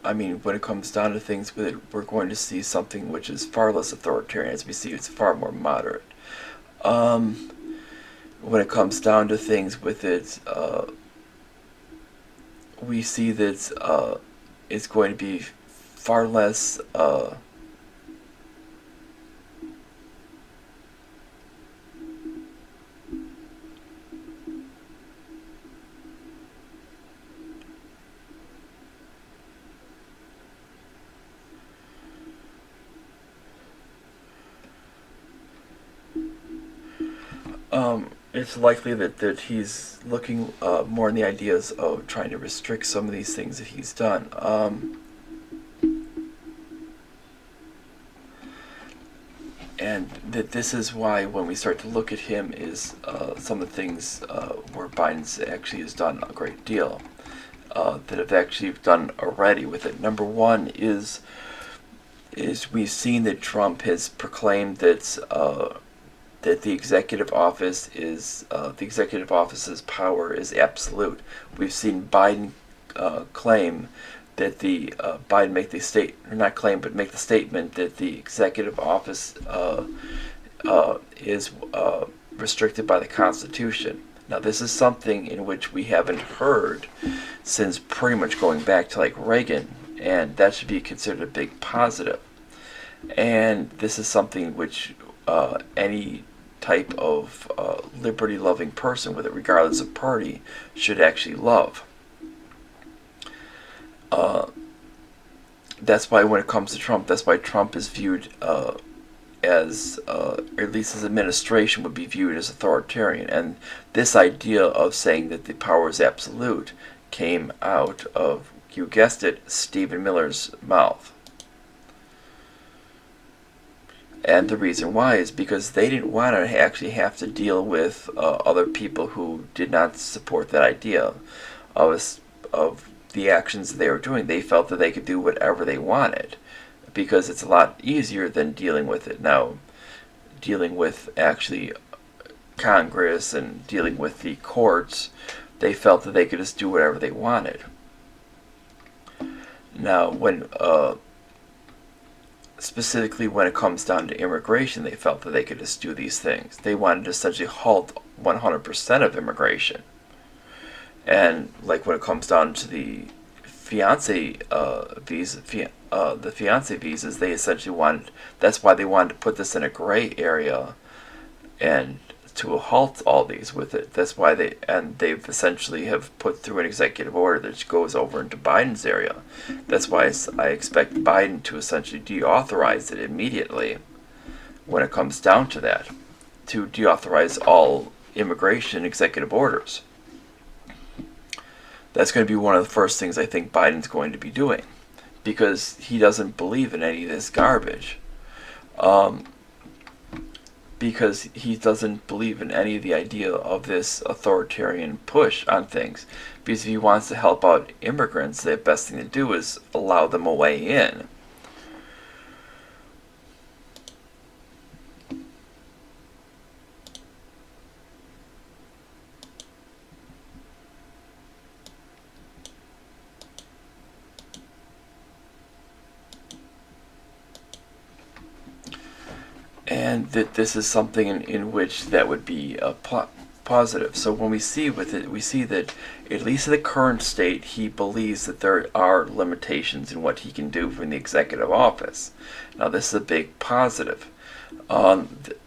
I mean, when it comes down to things with it, we're going to see something which is far less authoritarian. As we see, it's far more moderate. When it comes down to things with it, we see that it's going to be far less. It's likely that he's looking more in the ideas of trying to restrict some of these things that he's done. And that this is why when we start to look at him is some of the things where Biden's actually has done a great deal that have actually done already with it. Number one is we've seen that Trump has proclaimed that that the executive office's power is absolute. We've seen Biden claim that the Biden make the state, or not claim, but make the statement that the executive office is restricted by the Constitution. Now, this is something in which we haven't heard since pretty much going back to like Reagan, and that should be considered a big positive. And this is something which any type of liberty-loving person, with it regardless of party, should actually love. That's why when it comes to Trump, that's why Trump is viewed as, or at least his administration would be viewed as authoritarian. And this idea of saying that the power is absolute came out of, you guessed it, Stephen Miller's mouth. And the reason why is because they didn't want to actually have to deal with other people who did not support that idea of the actions they were doing. They felt that they could do whatever they wanted because it's a lot easier than dealing with it. Now, dealing with actually Congress and dealing with the courts, they felt that they could just do whatever they wanted. Now, specifically when it comes down to immigration, they felt that they could just do these things. They wanted to essentially halt 100% of immigration. And like when it comes down to the fiance the fiance visas, they essentially wanted. That's why they wanted to put this in a gray area, and to halt all these with it. That's why they've essentially have put through an executive order that goes over into Biden's area. That's why I expect Biden to essentially deauthorize it immediately when it comes down to that, to deauthorize all immigration executive orders. That's going to be one of the first things I think Biden's going to be doing, because he doesn't believe in any of this garbage. Because he doesn't believe in any of the idea of this authoritarian push on things. Because if he wants to help out immigrants, the best thing to do is allow them a way in. And that this is something in which that would be a positive. So when we see with it, we see that at least in the current state, he believes that there are limitations in what he can do from the executive office. Now this is a big positive,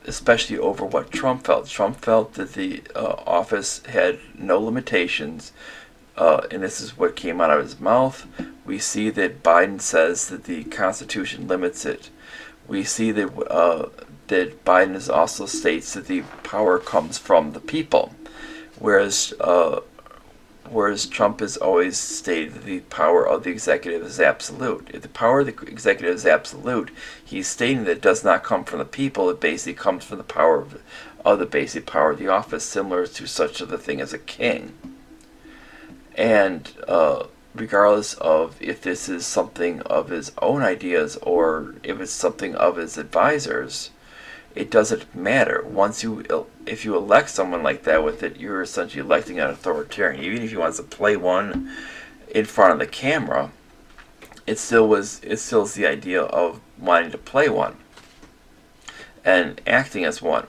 especially over what Trump felt. Trump felt that the office had no limitations, and this is what came out of his mouth. We see that Biden says that the Constitution limits it. We see that that Biden also states that the power comes from the people, whereas Trump has always stated that the power of the executive is absolute. If the power of the executive is absolute, he's stating that it does not come from the people. It basically comes from the power of the basic power of the office, similar to such of the thing as a king. And regardless of if this is something of his own ideas or if it's something of his advisors, it doesn't matter. If you elect someone like that with it, you're essentially electing an authoritarian. Even if he wants to play one in front of the camera, it still is the idea of wanting to play one and acting as one.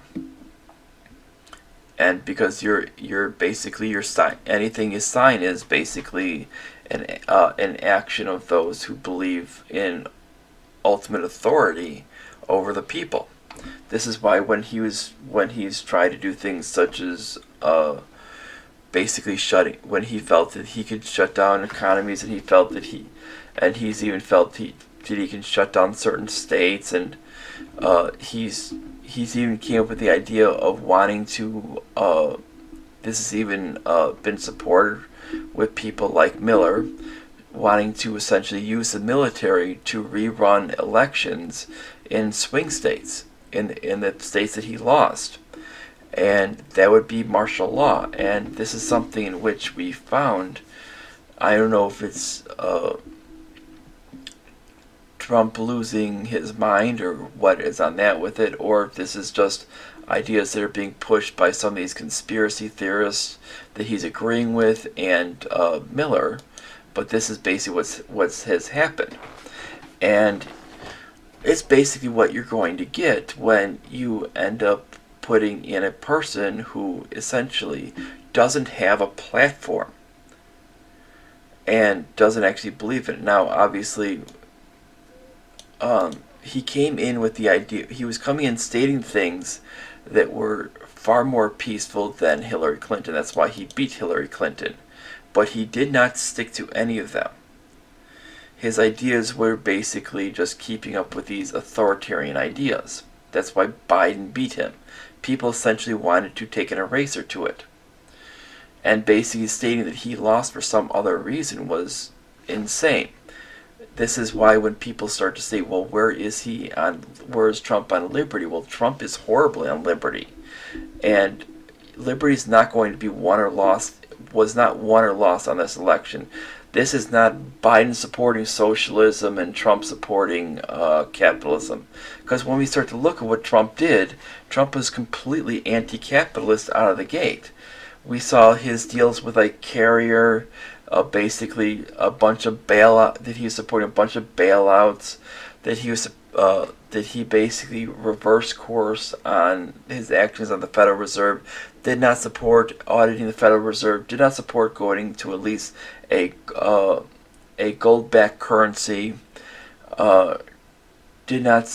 And because you're basically anything you sign is basically an action of those who believe in ultimate authority over the people. This is why when he's tried to do things such as basically when he felt that he could shut down economies, and he's even felt that he can shut down certain states, and he's even came up with the idea of wanting to. This has even been supported with people like Miller, wanting to essentially use the military to rerun elections in swing states, in the states that he lost. And that would be martial law. And this is something in which we found, I don't know if it's Trump losing his mind or what is on that with it, or if this is just ideas that are being pushed by some of these conspiracy theorists that he's agreeing with and Miller. But this is basically what has happened. And it's basically what you're going to get when you end up putting in a person who essentially doesn't have a platform and doesn't actually believe in it. Now, obviously, he came in with the idea, he was coming in stating things that were far more peaceful than Hillary Clinton. That's why he beat Hillary Clinton. But he did not stick to any of them. His ideas were basically just keeping up with these authoritarian ideas. That's why Biden beat him. People essentially wanted to take an eraser to it. And basically stating that he lost for some other reason was insane. This is why when people start to say, well, where is Trump on liberty? Well, Trump is horribly on liberty. And liberty is not going to be won or lost, was not won or lost on this election. This is not Biden supporting socialism and Trump supporting capitalism. Because when we start to look at what Trump did, Trump was completely anti-capitalist out of the gate. We saw his deals with like Carrier, basically a bunch of bailout, that he was supporting a bunch of bailouts, that he basically reversed course on his actions on the Federal Reserve, did not support auditing the Federal Reserve, did not support going to at least a gold-backed currency, did not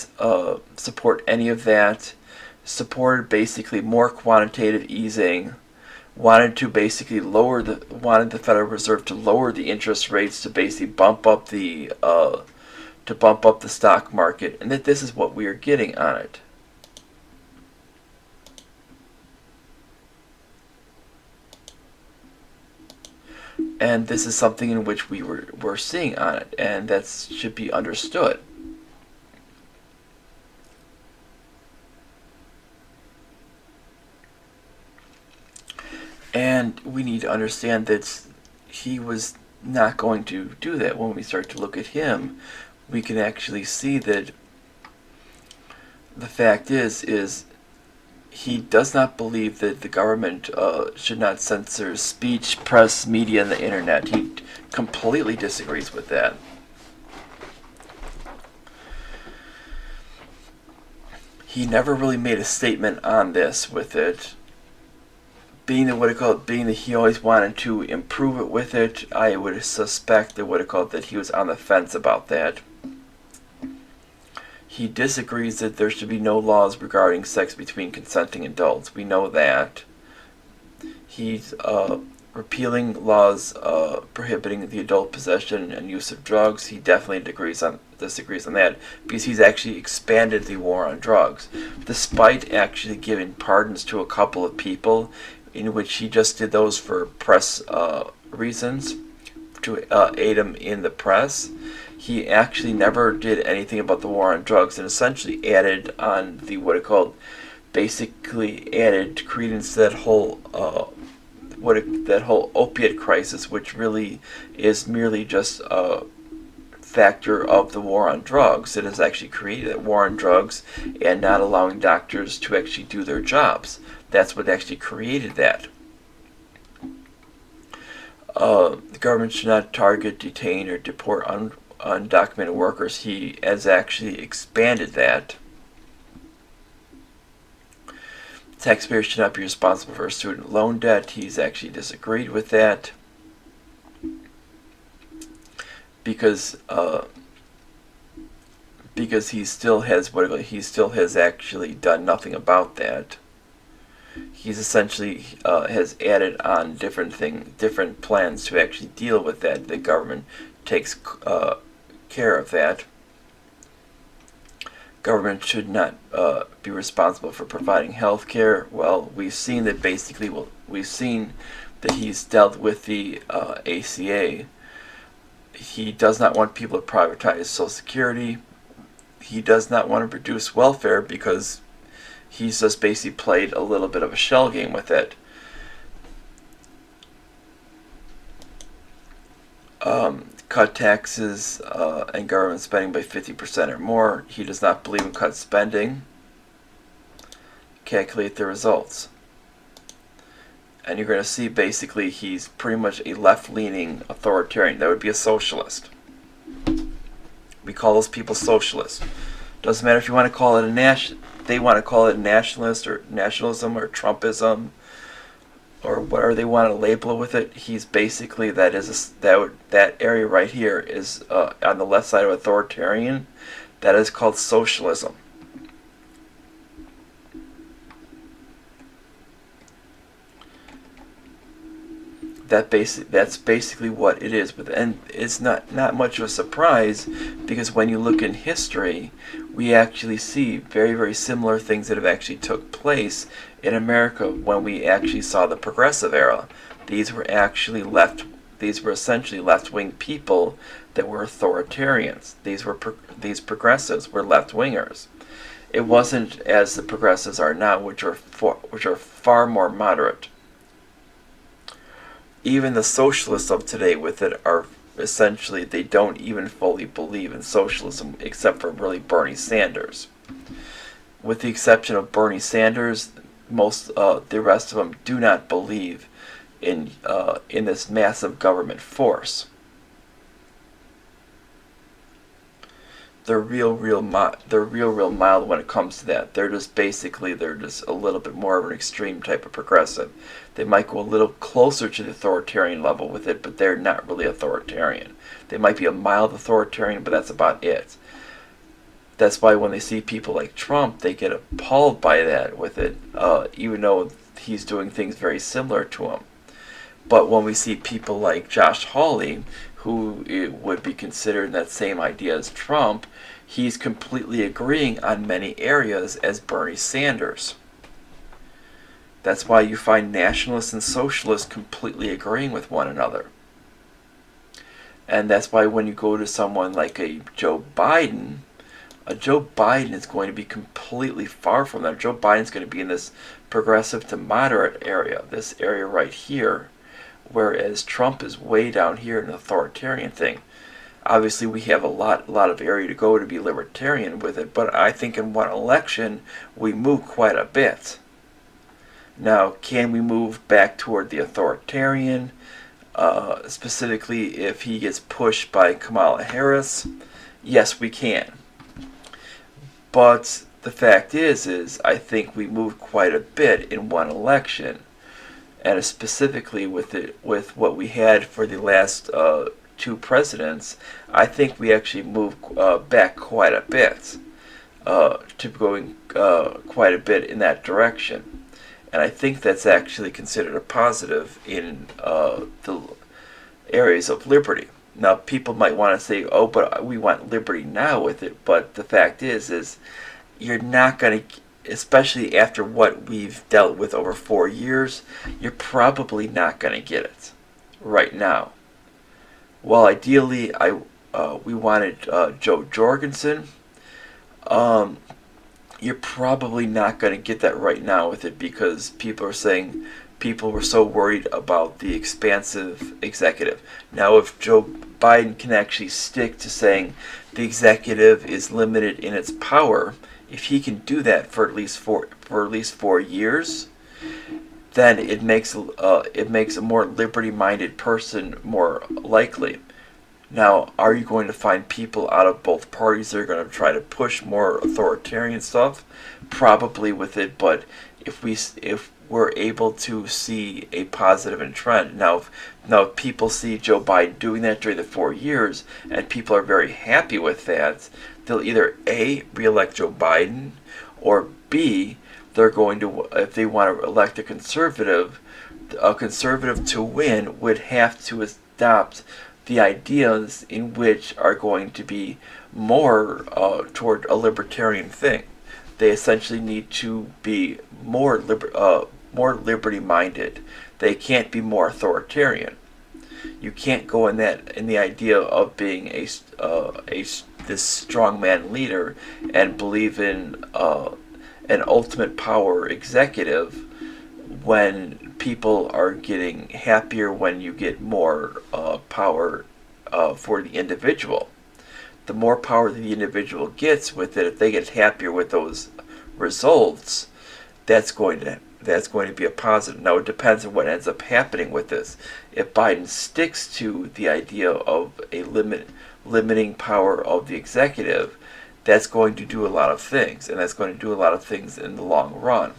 support any of that, supported basically more quantitative easing, wanted the Federal Reserve to lower the interest rates to basically bump up the stock market, and that this is what we are getting on it. And this is something in which we're seeing on it, and that should be understood. And we need to understand that he was not going to do that. When we start to look at him, we can actually see that the fact is he does not believe that the government should not censor speech, press, media, and the internet. He completely disagrees with that. He never really made a statement on this with it. Being that he always wanted to improve it with it, I would suspect that he was on the fence about that. He disagrees that there should be no laws regarding sex between consenting adults. We know that. He's repealing laws prohibiting the adult possession and use of drugs. He definitely disagrees on that, because he's actually expanded the war on drugs, despite actually giving pardons to a couple of people, in which he just did those for press reasons, to aid him in the press. He actually never did anything about the war on drugs, and essentially added on basically added credence to that whole opiate crisis, which really is merely just a factor of the war on drugs. It has actually created that war on drugs and not allowing doctors to actually do their jobs. That's what actually created that. The government should not target, detain, or deport undocumented workers. He has actually expanded that. Taxpayers should not be responsible for student loan debt. He's actually disagreed with that, because he still has actually done nothing about that. He's essentially has added on different plans to actually deal with that. The government takes care of that. Government should not be responsible for providing health care. Well, we've seen that he's dealt with the ACA. He does not want people to privatize Social Security. He does not want to reduce welfare, because he's just basically played a little bit of a shell game with it. Cut taxes and government spending by 50% or more. He does not believe in cut spending. Calculate the results. And you're going to see basically he's pretty much a left-leaning authoritarian. That would be a socialist. We call those people socialists. Doesn't matter if you want to call it they want to call it nationalist or nationalism or Trumpism or whatever they want to label it with it. He's basically that area right here is on the left side of authoritarian. That is called socialism. That's basically what it is. And it's not much of a surprise, because when you look in history, we actually see very, very similar things that have actually took place in America when we actually saw the progressive era. These were essentially left-wing people that were authoritarians. These progressives were left-wingers. It wasn't as the progressives are now, which are far more moderate. Even the socialists of today with it are essentially they don't even fully believe in socialism, except for really Bernie Sanders. With the exception of Bernie Sanders, most the rest of them do not believe in this massive government force. They're real mild when it comes to that. They're just a little bit more of an extreme type of progressive. They might go a little closer to the authoritarian level with it, but they're not really authoritarian. They might be a mild authoritarian, but that's about it. That's why when they see people like Trump, they get appalled by that with it, even though he's doing things very similar to him. But when we see people like Josh Hawley, who would be considered that same idea as Trump, he's completely agreeing on many areas as Bernie Sanders. That's why you find nationalists and socialists completely agreeing with one another. And that's why when you go to someone like a Joe Biden is going to be completely far from them. Joe Biden's going to be in this progressive to moderate area, this area right here, whereas Trump is way down here in an authoritarian thing. Obviously, we have a lot of area to go to be libertarian with it, but I think in one election, we move quite a bit. Now, can we move back toward the authoritarian, specifically if he gets pushed by Kamala Harris? Yes, we can. But the fact is I think we moved quite a bit in one election, and specifically with what we had for the last two presidents, I think we actually moved back quite a bit, to going quite a bit in that direction, and I think that's actually considered a positive in the areas of liberty. Now, people might want to say, "Oh, but we want liberty now with it." But the fact is you're not going to, especially after what we've dealt with over 4 years, you're probably not going to get it right now. Well, ideally, we wanted Joe Jorgensen. You're probably not going to get that right now with it because people are saying people were so worried about the expansive executive. Now, if Joe Biden can actually stick to saying the executive is limited in its power, if he can do that for at least 4 years, then it makes a more liberty-minded person more likely. Now, are you going to find people out of both parties that are going to try to push more authoritarian stuff? Probably with it, but if we're able to see a positive trend. Now, if people see Joe Biden doing that during the 4 years, and people are very happy with that, they'll either A, re-elect Joe Biden, or B, they're going to, if they want to elect a conservative to win would have to adopt the ideas in which are going to be more toward a libertarian thing. They essentially need to be more liberty-minded. They can't be more authoritarian. You can't go in the idea of being this strongman leader and believe in an ultimate power executive when people are getting happier when you get more power for the individual. The more power the individual gets with it, if they get happier with those results, that's going to be a positive. Now, it depends on what ends up happening with this. If Biden sticks to the idea of a limiting power of the executive, that's going to do a lot of things, and that's going to do a lot of things in the long run.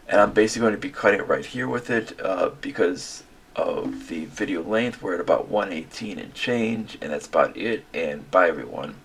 And I'm basically going to be cutting it right here with it because of the video length. We're at about 118 and change, and that's about it. And bye, everyone.